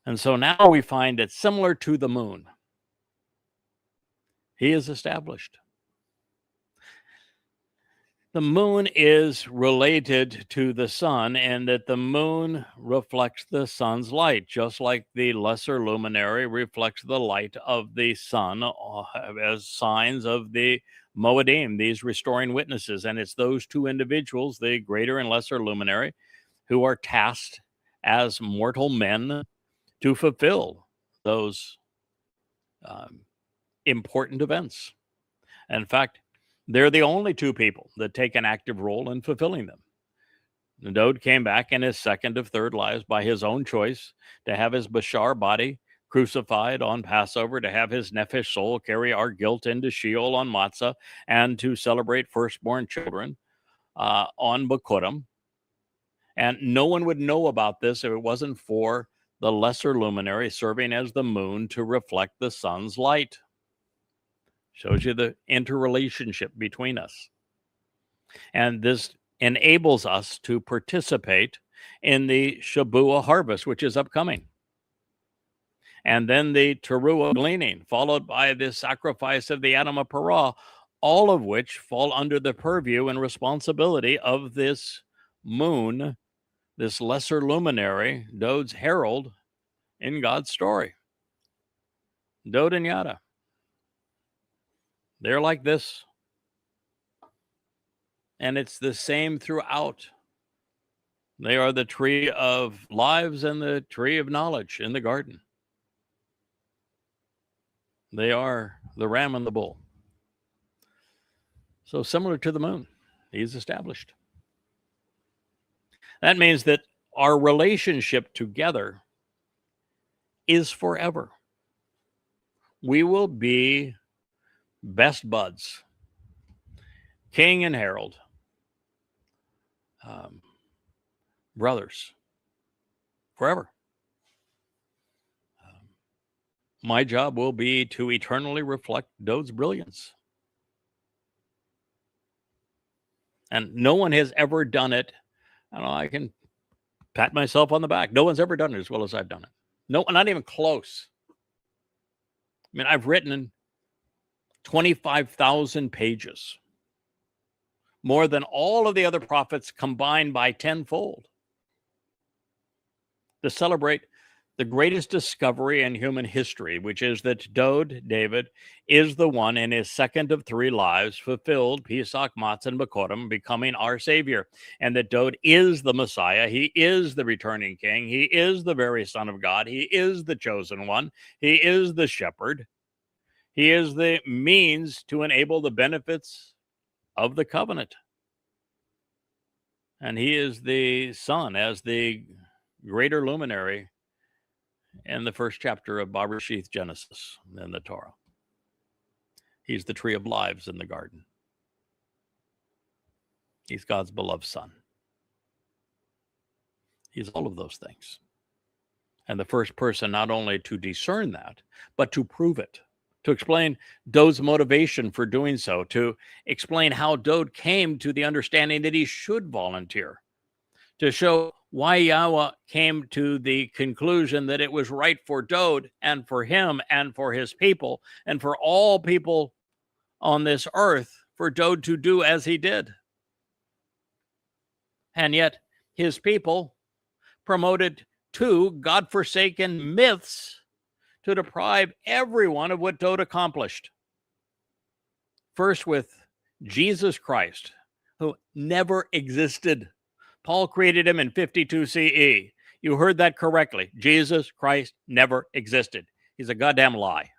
S1: And so now we find that similar to the moon, he is established. The moon is related to the sun, and that the moon reflects the sun's light, just like the lesser luminary reflects the light of the sun as signs of the Mowedym, these restoring witnesses. And it's those two individuals, the greater and lesser luminary, who are tasked as mortal men to fulfill those important events. In fact, they're the only two people that take an active role in fulfilling them. Dowd came back in his second of third lives by his own choice to have his Bashar body crucified on Passover, to have his Nephish soul carry our guilt into Sheol on Matsah, and to celebrate firstborn children on Bikuwrym. And no one would know about this if it wasn't for the lesser luminary serving as the moon to reflect the sun's light. Shows you the interrelationship between us. And this enables us to participate in the shabuw'ah harvest, which is upcoming. And then the taruw'ah gleaning, followed by the sacrifice of the Adam of Parah, all of which fall under the purview and responsibility of this moon, this lesser luminary, Dowd's herald in God's story. Dowd and Yada. They're like this. And it's the same throughout. They are the tree of lives and the tree of knowledge in the garden. They are the ram and the bull. So similar to the moon, he's established. That means that our relationship together is forever. We will be best buds, king and herald, brothers, forever. My job will be to eternally reflect Dowd's brilliance. And no one has ever done it. I don't know, I can pat myself on the back. No one's ever done it as well as I've done it. No, not even close. I mean, I've written 25,000 pages, more than all of the other prophets combined by tenfold, to celebrate the greatest discovery in human history, which is that Dowd, David, is the one in his second of three lives fulfilled Pesach, Matsah, and Bikuwrym, becoming our Savior, and that Dowd is the Messiah. He is the returning King. He is the very Son of God. He is the chosen one. He is the shepherd. He is the means to enable the benefits of the covenant. And he is the Son as the greater luminary in the first chapter of Bereshith Genesis in the Torah. He's the tree of lives in the garden. He's God's beloved Son. He's all of those things. And the first person not only to discern that, but to prove it, to explain Dowd's motivation for doing so, to explain how Dowd came to the understanding that he should volunteer, to show why Yahowah came to the conclusion that it was right for Dowd and for him and for his people and for all people on this earth for Dowd to do as he did. And yet his people promoted two God-forsaken myths to deprive everyone of what Dowd accomplished. First with Jesus Christ, who never existed. Paul created him in 52 CE. You heard that correctly. Jesus Christ never existed. He's a goddamn lie.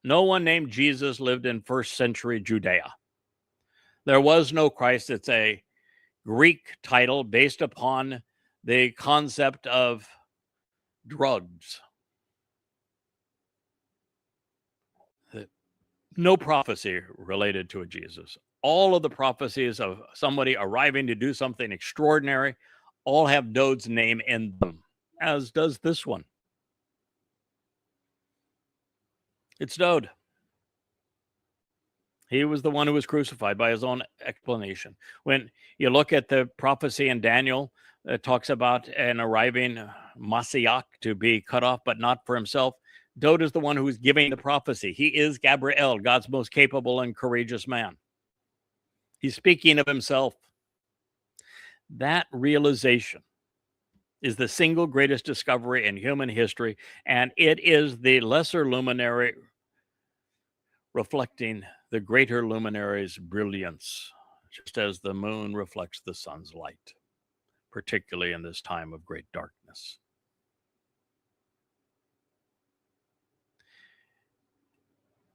S1: No one named Jesus lived in first century Judea. There was no Christ. It's a Greek title based upon the concept of drugs. No prophecy related to a Jesus. All of the prophecies of somebody arriving to do something extraordinary all have Dowd's name in them, as does this one. It's Dowd. He was the one who was crucified by his own explanation. When you look at the prophecy in Daniel, it talks about an arriving Mashiach to be cut off, but not for himself. Dowd is the one who's giving the prophecy. He is Gabry'el, God's most capable and courageous man. He's speaking of himself. That realization is the single greatest discovery in human history, and it is the lesser luminary reflecting the greater luminary's brilliance, just as the moon reflects the sun's light, particularly in this time of great darkness.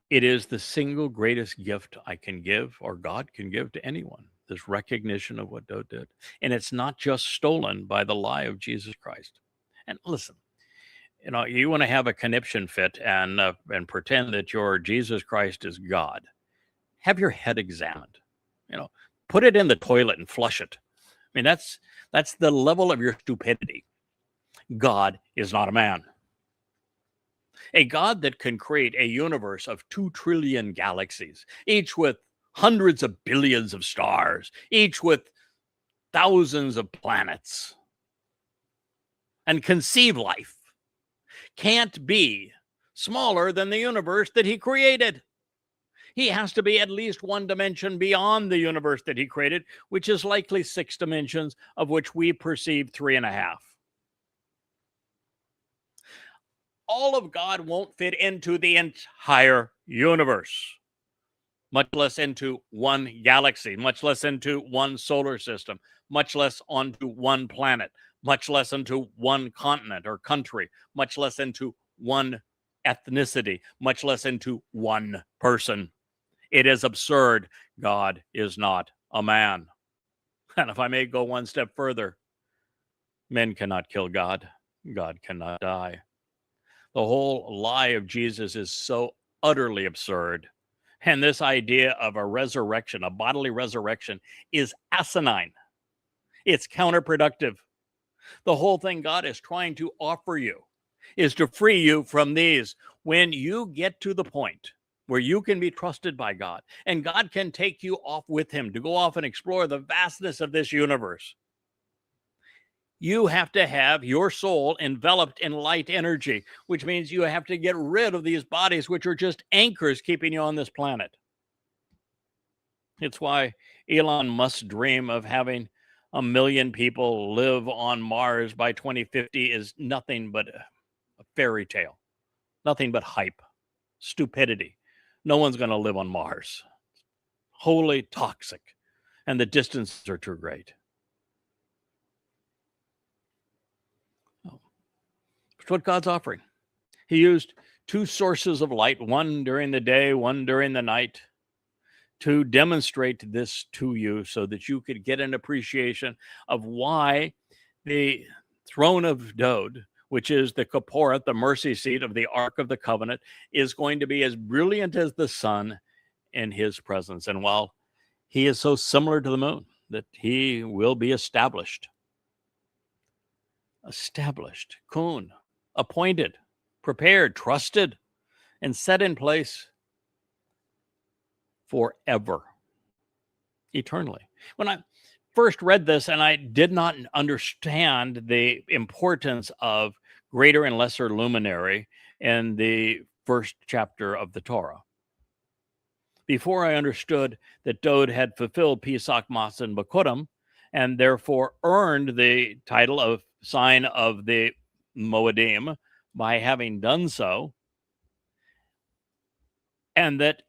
S1: It is the single greatest gift I can give, or God can give to anyone, this recognition of what Dowd did. And it's not just stolen by the lie of Jesus Christ. And listen, you want to have a conniption fit and pretend that your Jesus Christ is God. Have your head examined. Put it in the toilet and flush it. I mean, that's the level of your stupidity. God is not a man. A God that can create a universe of 2 trillion galaxies, each with hundreds of billions of stars, each with thousands of planets, and conceive life, can't be smaller than the universe that he created. He has to be at least one dimension beyond the universe that he created, which is likely 6 dimensions, of which we perceive 3.5. All of God won't fit into the entire universe, much less into one galaxy, much less into one solar system, much less onto one planet, much less into one continent or country, much less into one ethnicity, much less into one person. It is absurd. God is not a man. And if I may go one step further, men cannot kill God. God cannot die. The whole lie of Jesus is so utterly absurd. And this idea of a resurrection, a bodily resurrection, is asinine. It's counterproductive. The whole thing God is trying to offer you is to free you from these. When you get to the point where you can be trusted by God and God can take you off with him to go off and explore the vastness of this universe, you have to have your soul enveloped in light energy, which means you have to get rid of these bodies, which are just anchors keeping you on this planet. It's why Elon must dream of having 1 million people live on Mars by 2050 is nothing but a fairy tale, nothing but hype, stupidity. No one's going to live on Mars. Wholly toxic, and the distances are too great. It's what God's offering. He used 2 sources of light, one during the day, one during the night, to demonstrate this to you so that you could get an appreciation of why the throne of Dowd, which is the Kipurym, the mercy seat of the Ark of the Covenant, is going to be as brilliant as the sun in his presence. And while he is so similar to the moon, that he will be established, kun, appointed, prepared, trusted, and set in place forever, eternally. When I first read this, and I did not understand the importance of greater and lesser luminary in the first chapter of the Torah, before I understood that Dowd had fulfilled Pesach, Matsah, and Bikuwrym, and therefore earned the title of sign of the Mowedym by having done so, and that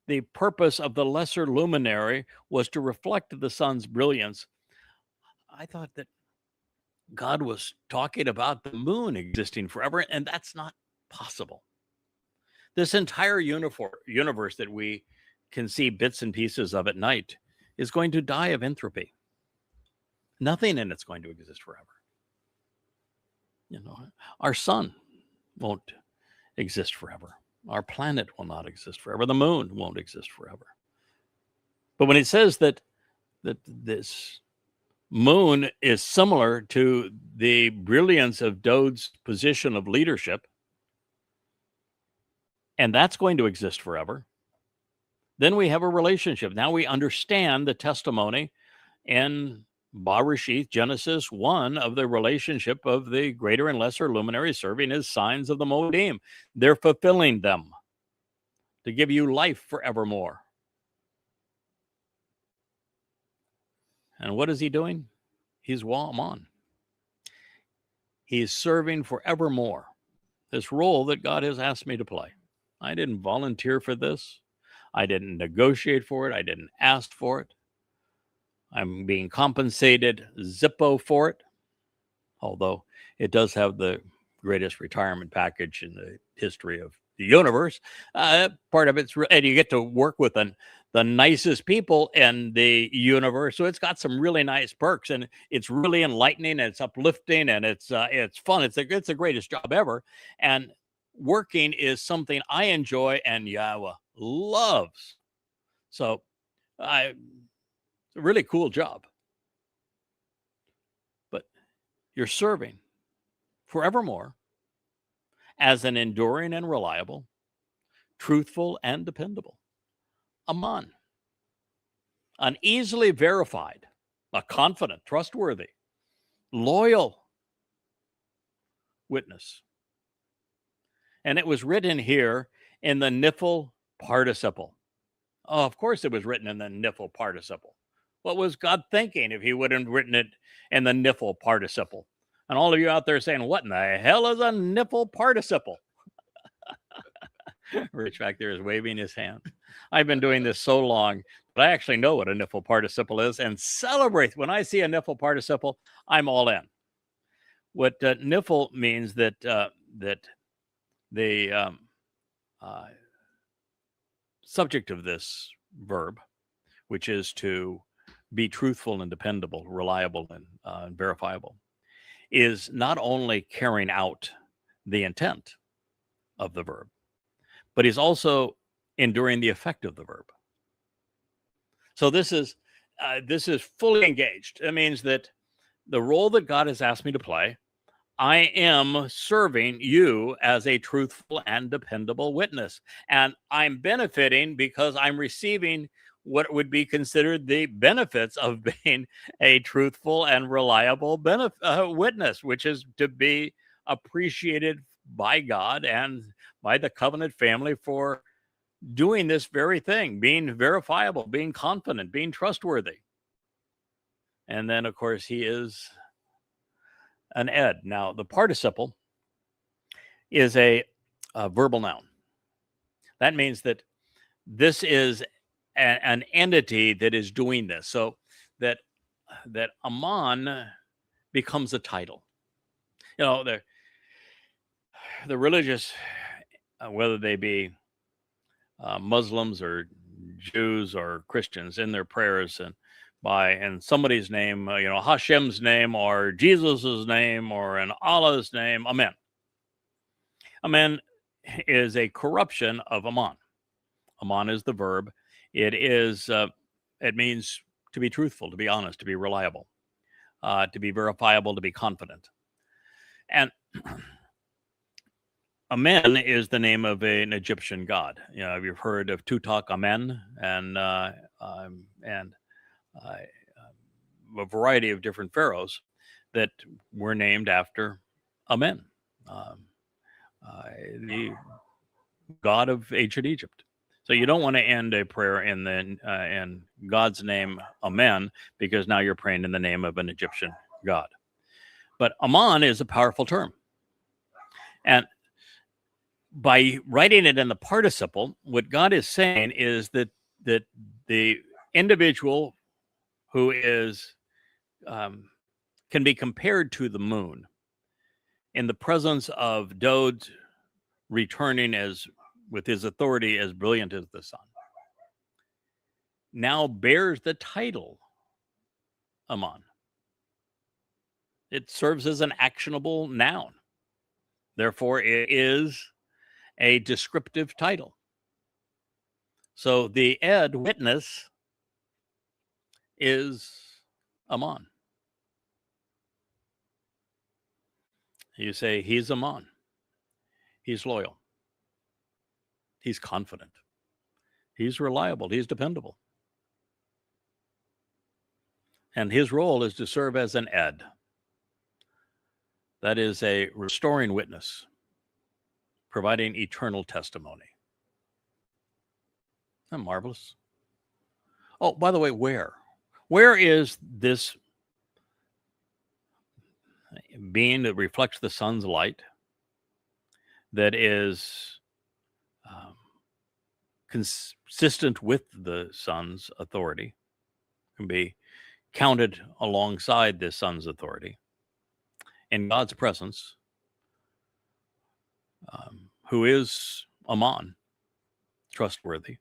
S1: the purpose of the lesser luminary was to reflect the sun's brilliance, I thought that God was talking about the moon existing forever, and that's not possible. This entire universe that we can see bits and pieces of at night is going to die of entropy. Nothing in it's going to exist forever. Our sun won't exist forever. Our planet will not exist forever. The moon won't exist forever. But when it says that this moon is similar to the brilliance of Dowd's position of leadership, and that's going to exist forever, then we have a relationship. Now we understand the testimony in Bereshith, Genesis 1, of the relationship of the greater and lesser luminaries serving as signs of the Mowedym. They're fulfilling them to give you life forevermore. And what is he doing? He's Amon. He's serving forevermore this role that God has asked me to play. I didn't volunteer for this. I didn't negotiate for it. I didn't ask for it. I'm being compensated Zippo for it, although it does have the greatest retirement package in the history of the universe. Part of it's, and you get to work with the nicest people in the universe. So it's got some really nice perks, and it's really enlightening, and it's uplifting, and it's fun. It's the greatest job ever. And working is something I enjoy and Yahowah loves. So it's a really cool job. But you're serving forevermore as an enduring and reliable, truthful and dependable Amon, an easily verified, a confident, trustworthy, loyal witness. And it was written here in the Nephil participle. Oh, of course it was written in the Nephil participle. What was God thinking if he wouldn't have written it in the Nephil participle? And all of you out there saying, what in the hell is a Nephil participle? Rich back there is waving his hand. I've been doing this so long, but I actually know what a Nephil participle is and celebrate. When I see a Nephil participle, I'm all in. What Nephil means that the subject of this verb, which is to be truthful and dependable, reliable and verifiable, is not only carrying out the intent of the verb, but he's also enduring the effect of the verb. So this is fully engaged. It means that the role that God has asked me to play, I am serving you as a truthful and dependable witness. And I'm benefiting because I'm receiving what would be considered the benefits of being a truthful and reliable witness, which is to be appreciated by God and by the covenant family for doing this very thing, being verifiable, being confident, being trustworthy. And then, of course, he is an ed. Now, the participle is a verbal noun. That means that this is an entity that is doing this. So that Amon becomes a title. You know, the religious, whether they be Muslims or Jews or Christians, in their prayers and in somebody's name, Hashem's name or Jesus's name or in Allah's name, Amen. Amen is a corruption of Amon. Amon is the verb. It means to be truthful, to be honest, to be reliable, to be verifiable, to be confident. And Amen is the name of an Egyptian god. You've heard of Tutankhamen and a variety of different pharaohs that were named after Amen, the god of ancient Egypt. So you don't want to end a prayer in God's name, Amen, because now you're praying in the name of an Egyptian god. But Amon is a powerful term. And by writing it in the participle, what God is saying is that the individual who is can be compared to the moon in the presence of Dowd returning with his authority as brilliant as the sun, now bears the title Amon. It serves as an actionable noun. Therefore, it is a descriptive title. So the ed witness is Amon. You say, he's Amon. He's loyal. He's confident. He's reliable. He's dependable. And his role is to serve as an ed. That is a restoring witness, providing eternal testimony. Isn't that marvelous? Oh, by the way, where? Where is this being that reflects the sun's light, that is consistent with the sun's authority, can be counted alongside the sun's authority, in God's presence, who is Amon, trustworthy,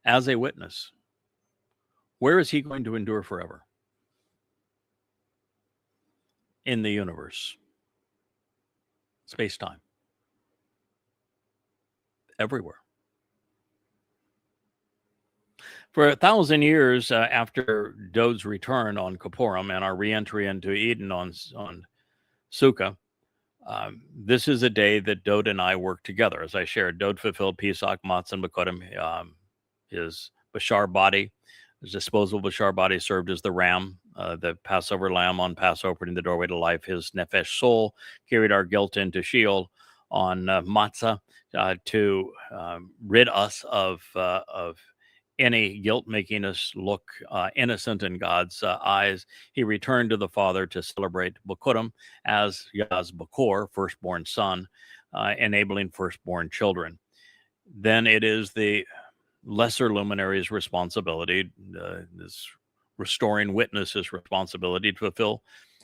S1: as a witness? Where is he going to endure forever? In the universe, space-time, everywhere. For 1,000 years after Dowd's return on Kipurym and our re-entry into Eden on Sukkah, this is a day that Dowd and I worked together. As I shared, Dowd fulfilled Pesach, Matsah, and Bikuwrym. His Bashar body, his disposable Bashar body, served as the ram, the Passover lamb on Passover, opening the doorway to life. His nefesh soul carried our guilt into Sheol on Matsah to rid us of any guilt, making us look innocent in God's eyes. He returned to the Father to celebrate Bikuwrym as Yah's Bikor, firstborn son, enabling firstborn children. Then it is the lesser luminary's responsibility, this restoring witness's responsibility, to fulfill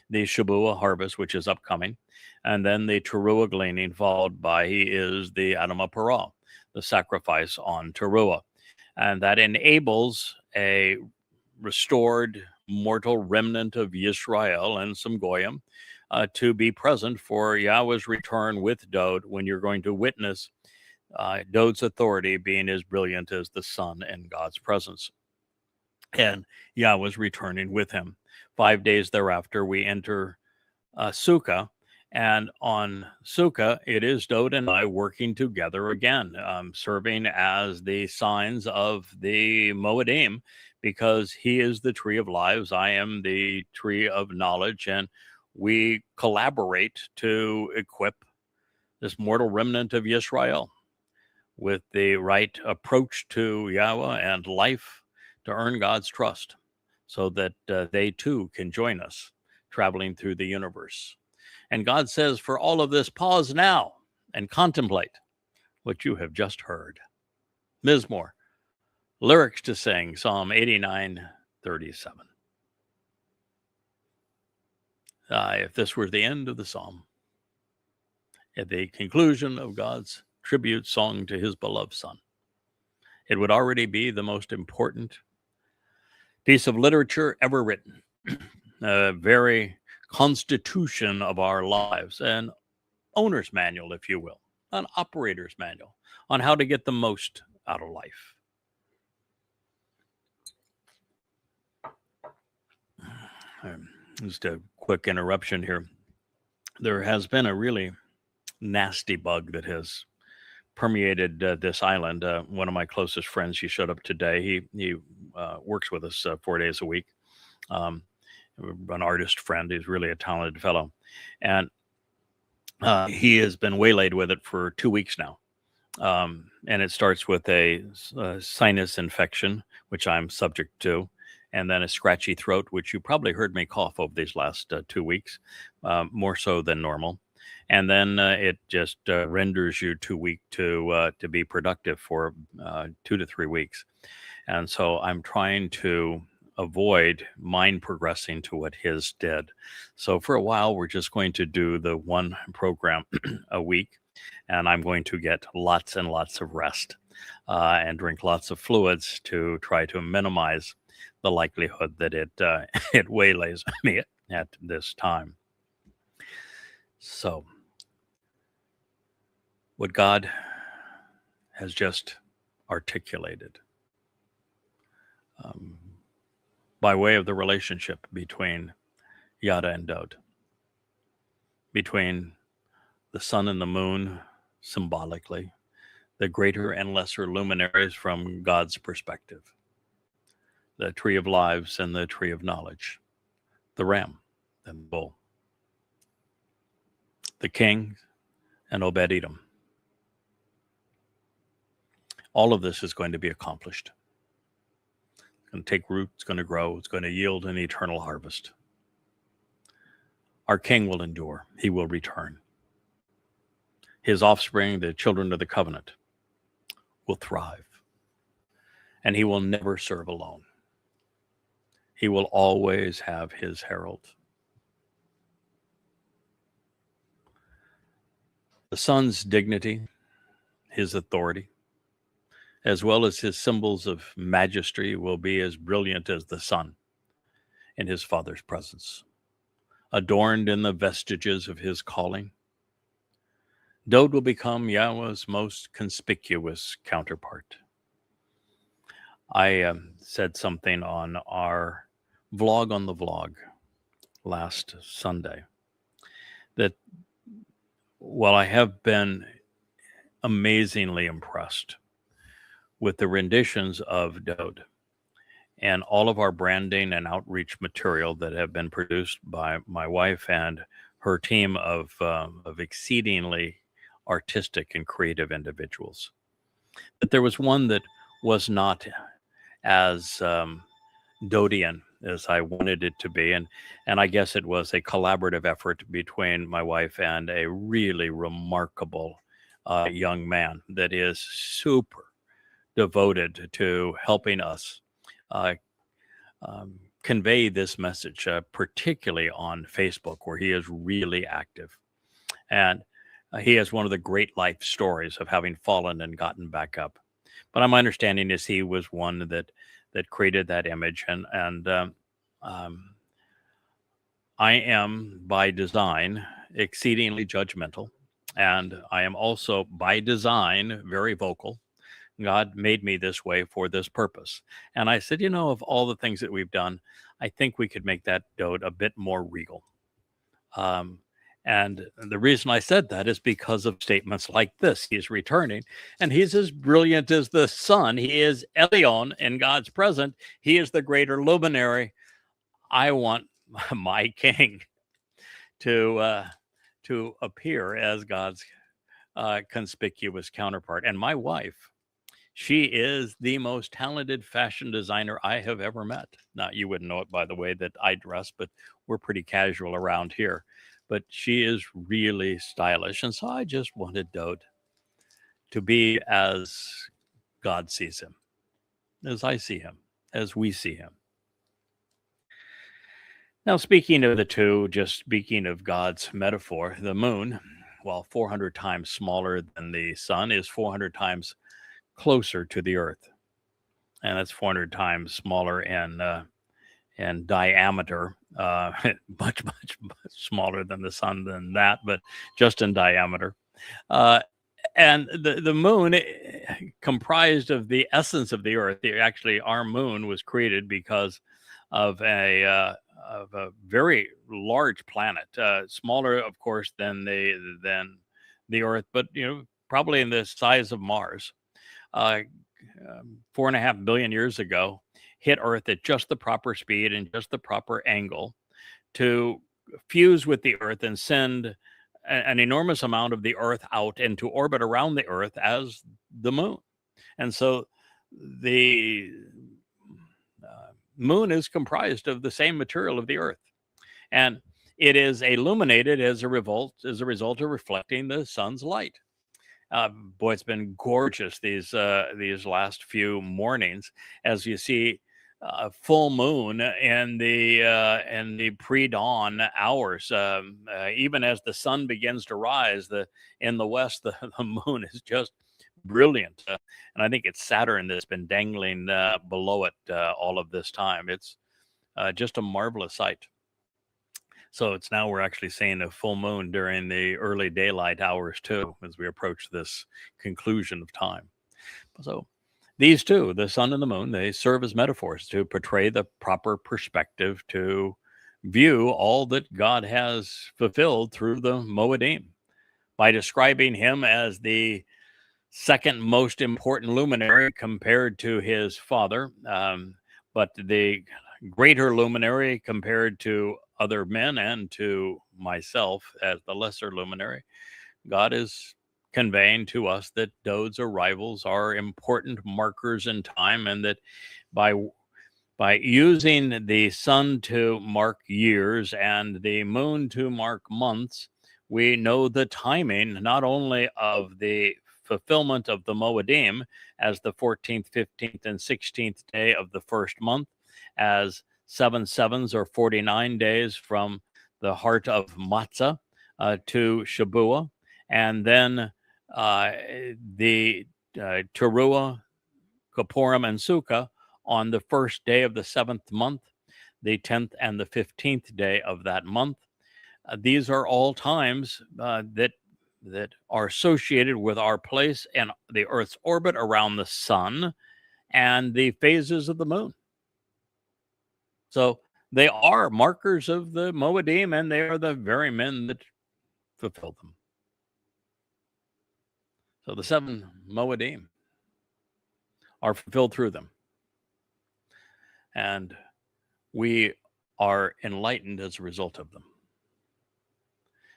S1: the shabuw'ah harvest, which is upcoming, and then the taruw'ah gleaning, followed by he is the adama parah, the sacrifice on taruw'ah. And that enables a restored mortal remnant of Yisrael and some Goyim to be present for Yahweh's return with Dowd, when you're going to witness Dowd's authority being as brilliant as the sun in God's presence. And Yahweh's returning with him. 5 days thereafter, we enter Sukkah. And on Sukkah, it is Dowd and I working together again, serving as the signs of the Mowedym, because he is the tree of lives, I am the tree of knowledge, and we collaborate to equip this mortal remnant of Yisrael with the right approach to Yahweh and life to earn God's trust, so that they too can join us traveling through the universe. And God says, for all of this, pause now and contemplate what you have just heard. Mizmor, lyrics to sing, Psalm 89:37. If this were the end of the psalm, at the conclusion of God's tribute song to his beloved son, it would already be the most important piece of literature ever written. A very constitution of our lives, an owner's manual, if you will, an operator's manual on how to get the most out of life. Just a quick interruption here. There has been a really nasty bug that has permeated this island. One of my closest friends, he showed up today. He works with us 4 days a week. An artist friend. He's really a talented fellow. And he has been waylaid with it for 2 weeks now. And it starts with a sinus infection, which I'm subject to, and then a scratchy throat, which you probably heard me cough over these last 2 weeks, more so than normal. And then it just renders you too weak to be productive for 2 to 3 weeks. And so I'm trying to avoid mine progressing to what his did. So for a while, we're just going to do the one program a week, and I'm going to get lots and lots of rest and drink lots of fluids to try to minimize the likelihood that it waylays me at this time. So what God has just articulated by way of the relationship between Yada and Dowd, between the sun and the moon symbolically, the greater and lesser luminaries from God's perspective, the tree of lives and the tree of knowledge, the ram and the bull, the king and Obed-Edom. All of this is going to be accomplished. It's going to take root, it's going to grow, it's going to yield an eternal harvest. Our king will endure, he will return. His offspring, the children of the covenant, will thrive. And he will never serve alone. He will always have his herald. The Son's dignity, his authority, as well as his symbols of majesty, will be as brilliant as the sun in his Father's presence, adorned in the vestiges of his calling. Dowd will become Yahowah's most conspicuous counterpart. I said something on our vlog on the vlog last Sunday that while I have been amazingly impressed with the renditions of Dowd and all of our branding and outreach material that have been produced by my wife and her team of exceedingly artistic and creative individuals, that there was one that was not as Dowdian as I wanted it to be. And I guess it was a collaborative effort between my wife and a really remarkable young man that is super devoted to helping us convey this message, particularly on Facebook, where he is really active. And he has one of the great life stories of having fallen and gotten back up. But my understanding is he was one that created that image. And I am, by design, exceedingly judgmental. And I am also, by design, very vocal. God made me this way for this purpose. And I said, of all the things that we've done, I think we could make that Dowd a bit more regal. And the reason I said that is because of statements like this. He's returning, and he's as brilliant as the sun. He is Elion in God's presence. He is the greater luminary. I want my king to appear as God's conspicuous counterpart. And my wife, she is the most talented fashion designer I have ever met. Now, you wouldn't know it by the way that I dress, but we're pretty casual around here. But she is really stylish. And so I just wanted Dowd to be as God sees him, as I see him, as we see him. Now, speaking of the two, just speaking of God's metaphor, the moon, while 400 times smaller than the sun, is 400 times closer to the earth. And that's 400 times smaller in diameter, much smaller than the sun than that, but just in diameter. And the moon comprised of the essence of the earth. Actually, our moon was created because of a very large planet, smaller, of course, than the earth, but probably in the size of Mars. 4.5 billion years ago, hit Earth at just the proper speed and just the proper angle to fuse with the Earth and send an enormous amount of the Earth out into orbit around the Earth as the moon. And so the moon is comprised of the same material of the Earth. And it is illuminated as a result of reflecting the sun's light. Boy, it's been gorgeous these last few mornings as you see full moon in the pre-dawn hours. Even as the sun begins to rise, in the west, the moon is just brilliant. And I think it's Saturn that's been dangling below it all of this time. It's just a marvelous sight. So we're actually seeing a full moon during the early daylight hours too, as we approach this conclusion of time. So these two, the sun and the moon, they serve as metaphors to portray the proper perspective to view all that God has fulfilled through the Mowedym. By describing him as the second most important luminary compared to his father, but the greater luminary compared to other men and to myself as the lesser luminary, God is conveying to us that Dowd's arrivals are important markers in time, and that by using the sun to mark years and the moon to mark months, we know the timing not only of the fulfillment of the Mowedym as the 14th, 15th, and 16th day of the first month, as 7 sevens or 49 days from the heart of Matsah to shabuw'ah, and then the taruw'ah, Kipurym, and Sukkah on the first day of the 7th month, the 10th and the 15th day of that month. These are all times that are associated with our place in the Earth's orbit around the sun and the phases of the moon. So they are markers of the Mowedym, and they are the very men that fulfill them. So the 7 Mowedym are fulfilled through them. And we are enlightened as a result of them.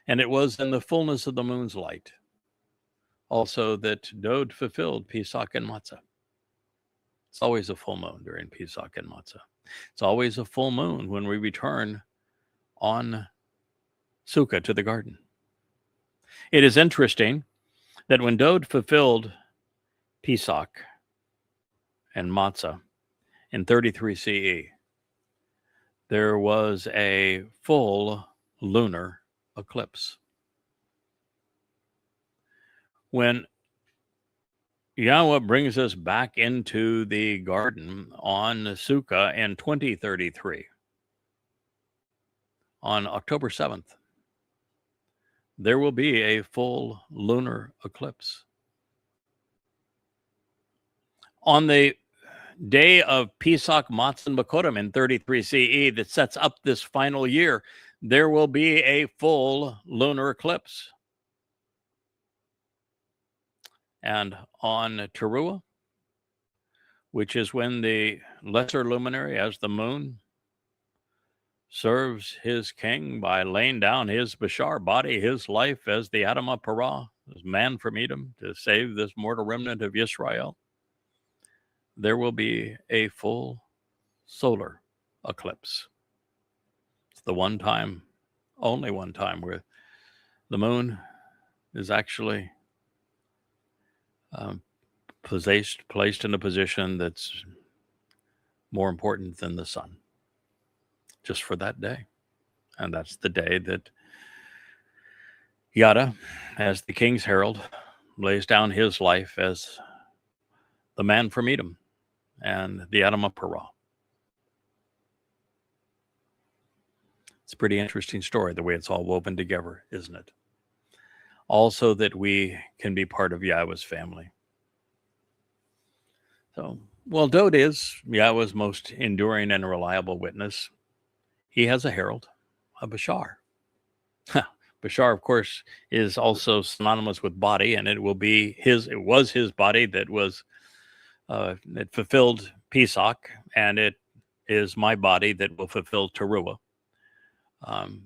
S1: And it was in the fullness of the moon's light also that Dowd fulfilled Pesach and Matsah. It's always a full moon during Pesach and Matsah. It's always a full moon when we return on Sukkah to the garden. It is interesting that when Dowd fulfilled Pesach and Matsah in 33 CE, there was a full lunar eclipse. When Yahowah brings us back into the garden on Sukkah in 2033, on October 7th, there will be a full lunar eclipse. On the day of Pesach, Matsah, and Bikuwrym in 33 CE that sets up this final year, there will be a full lunar eclipse. And on taruw'ah, which is when the lesser luminary, as the moon, serves his king by laying down his bashar body, his life as the Adamah Parah, as man from Edom, to save this mortal remnant of Yisrael, there will be a full solar eclipse. It's the one time, only one time, where the moon is actually placed in a position that's more important than the sun, just for that day. And that's the day that Yada, as the king's herald, lays down his life as the man from Edom and the Adamah Parah. It's a pretty interesting story, the way it's all woven together, isn't it? Also that we can be part of Yahowah's family. So, well, Dowd is Yahowah's most enduring and reliable witness. He has a herald, a bashar. Bashar, of course, is also synonymous with body, and it was his body that was it fulfilled Pesach, and it is my body that will fulfill taruw'ah.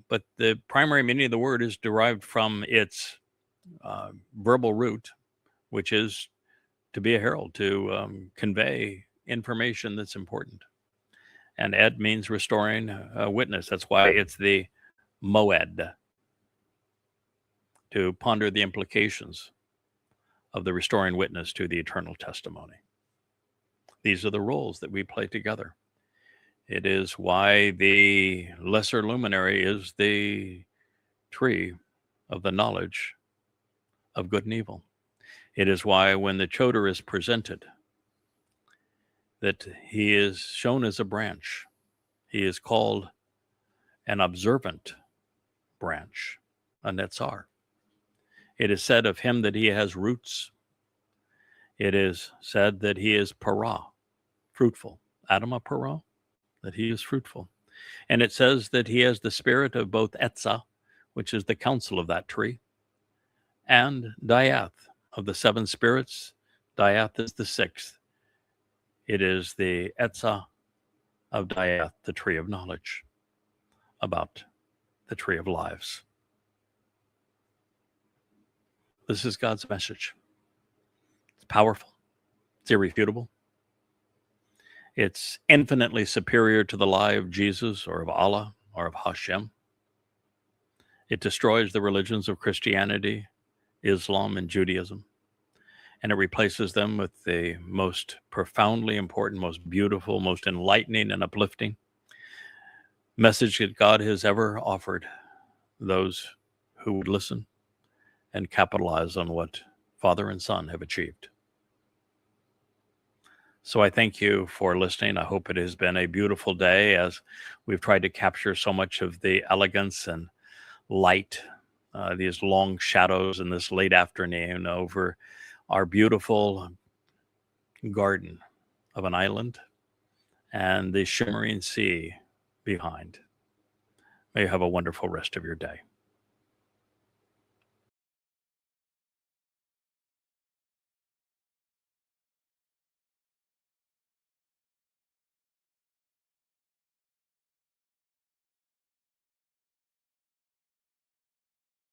S1: But the primary meaning of the word is derived from its verbal root, which is to be a herald, to convey information that's important. And ed means restoring a witness. That's why it's the moed, to ponder the implications of the restoring witness to the eternal testimony. These are the roles that we play together. It is why the lesser luminary is the tree of the knowledge of good and evil. It is why when the choder is presented, that he is shown as a branch. He is called an observant branch, a netzar. It is said of him that he has roots. It is said that he is parah, fruitful. Adamah Parah, that he is fruitful. And it says that he has the spirit of both Etzah, which is the counsel of that tree, and Diath, of the 7 spirits. Diath is the 6th. It is the Etzah of Dayeth, the tree of knowledge, about the tree of lives. This is God's message. It's powerful. It's irrefutable. It's infinitely superior to the lie of Jesus or of Allah or of Hashem. It destroys the religions of Christianity, Islam, and Judaism, and it replaces them with the most profoundly important, most beautiful, most enlightening, and uplifting message that God has ever offered those who would listen and capitalize on what Father and Son have achieved. So I thank you for listening. I hope it has been a beautiful day as we've tried to capture so much of the elegance and light, these long shadows in this late afternoon over our beautiful garden of an island and the shimmering sea behind. May you have a wonderful rest of your day.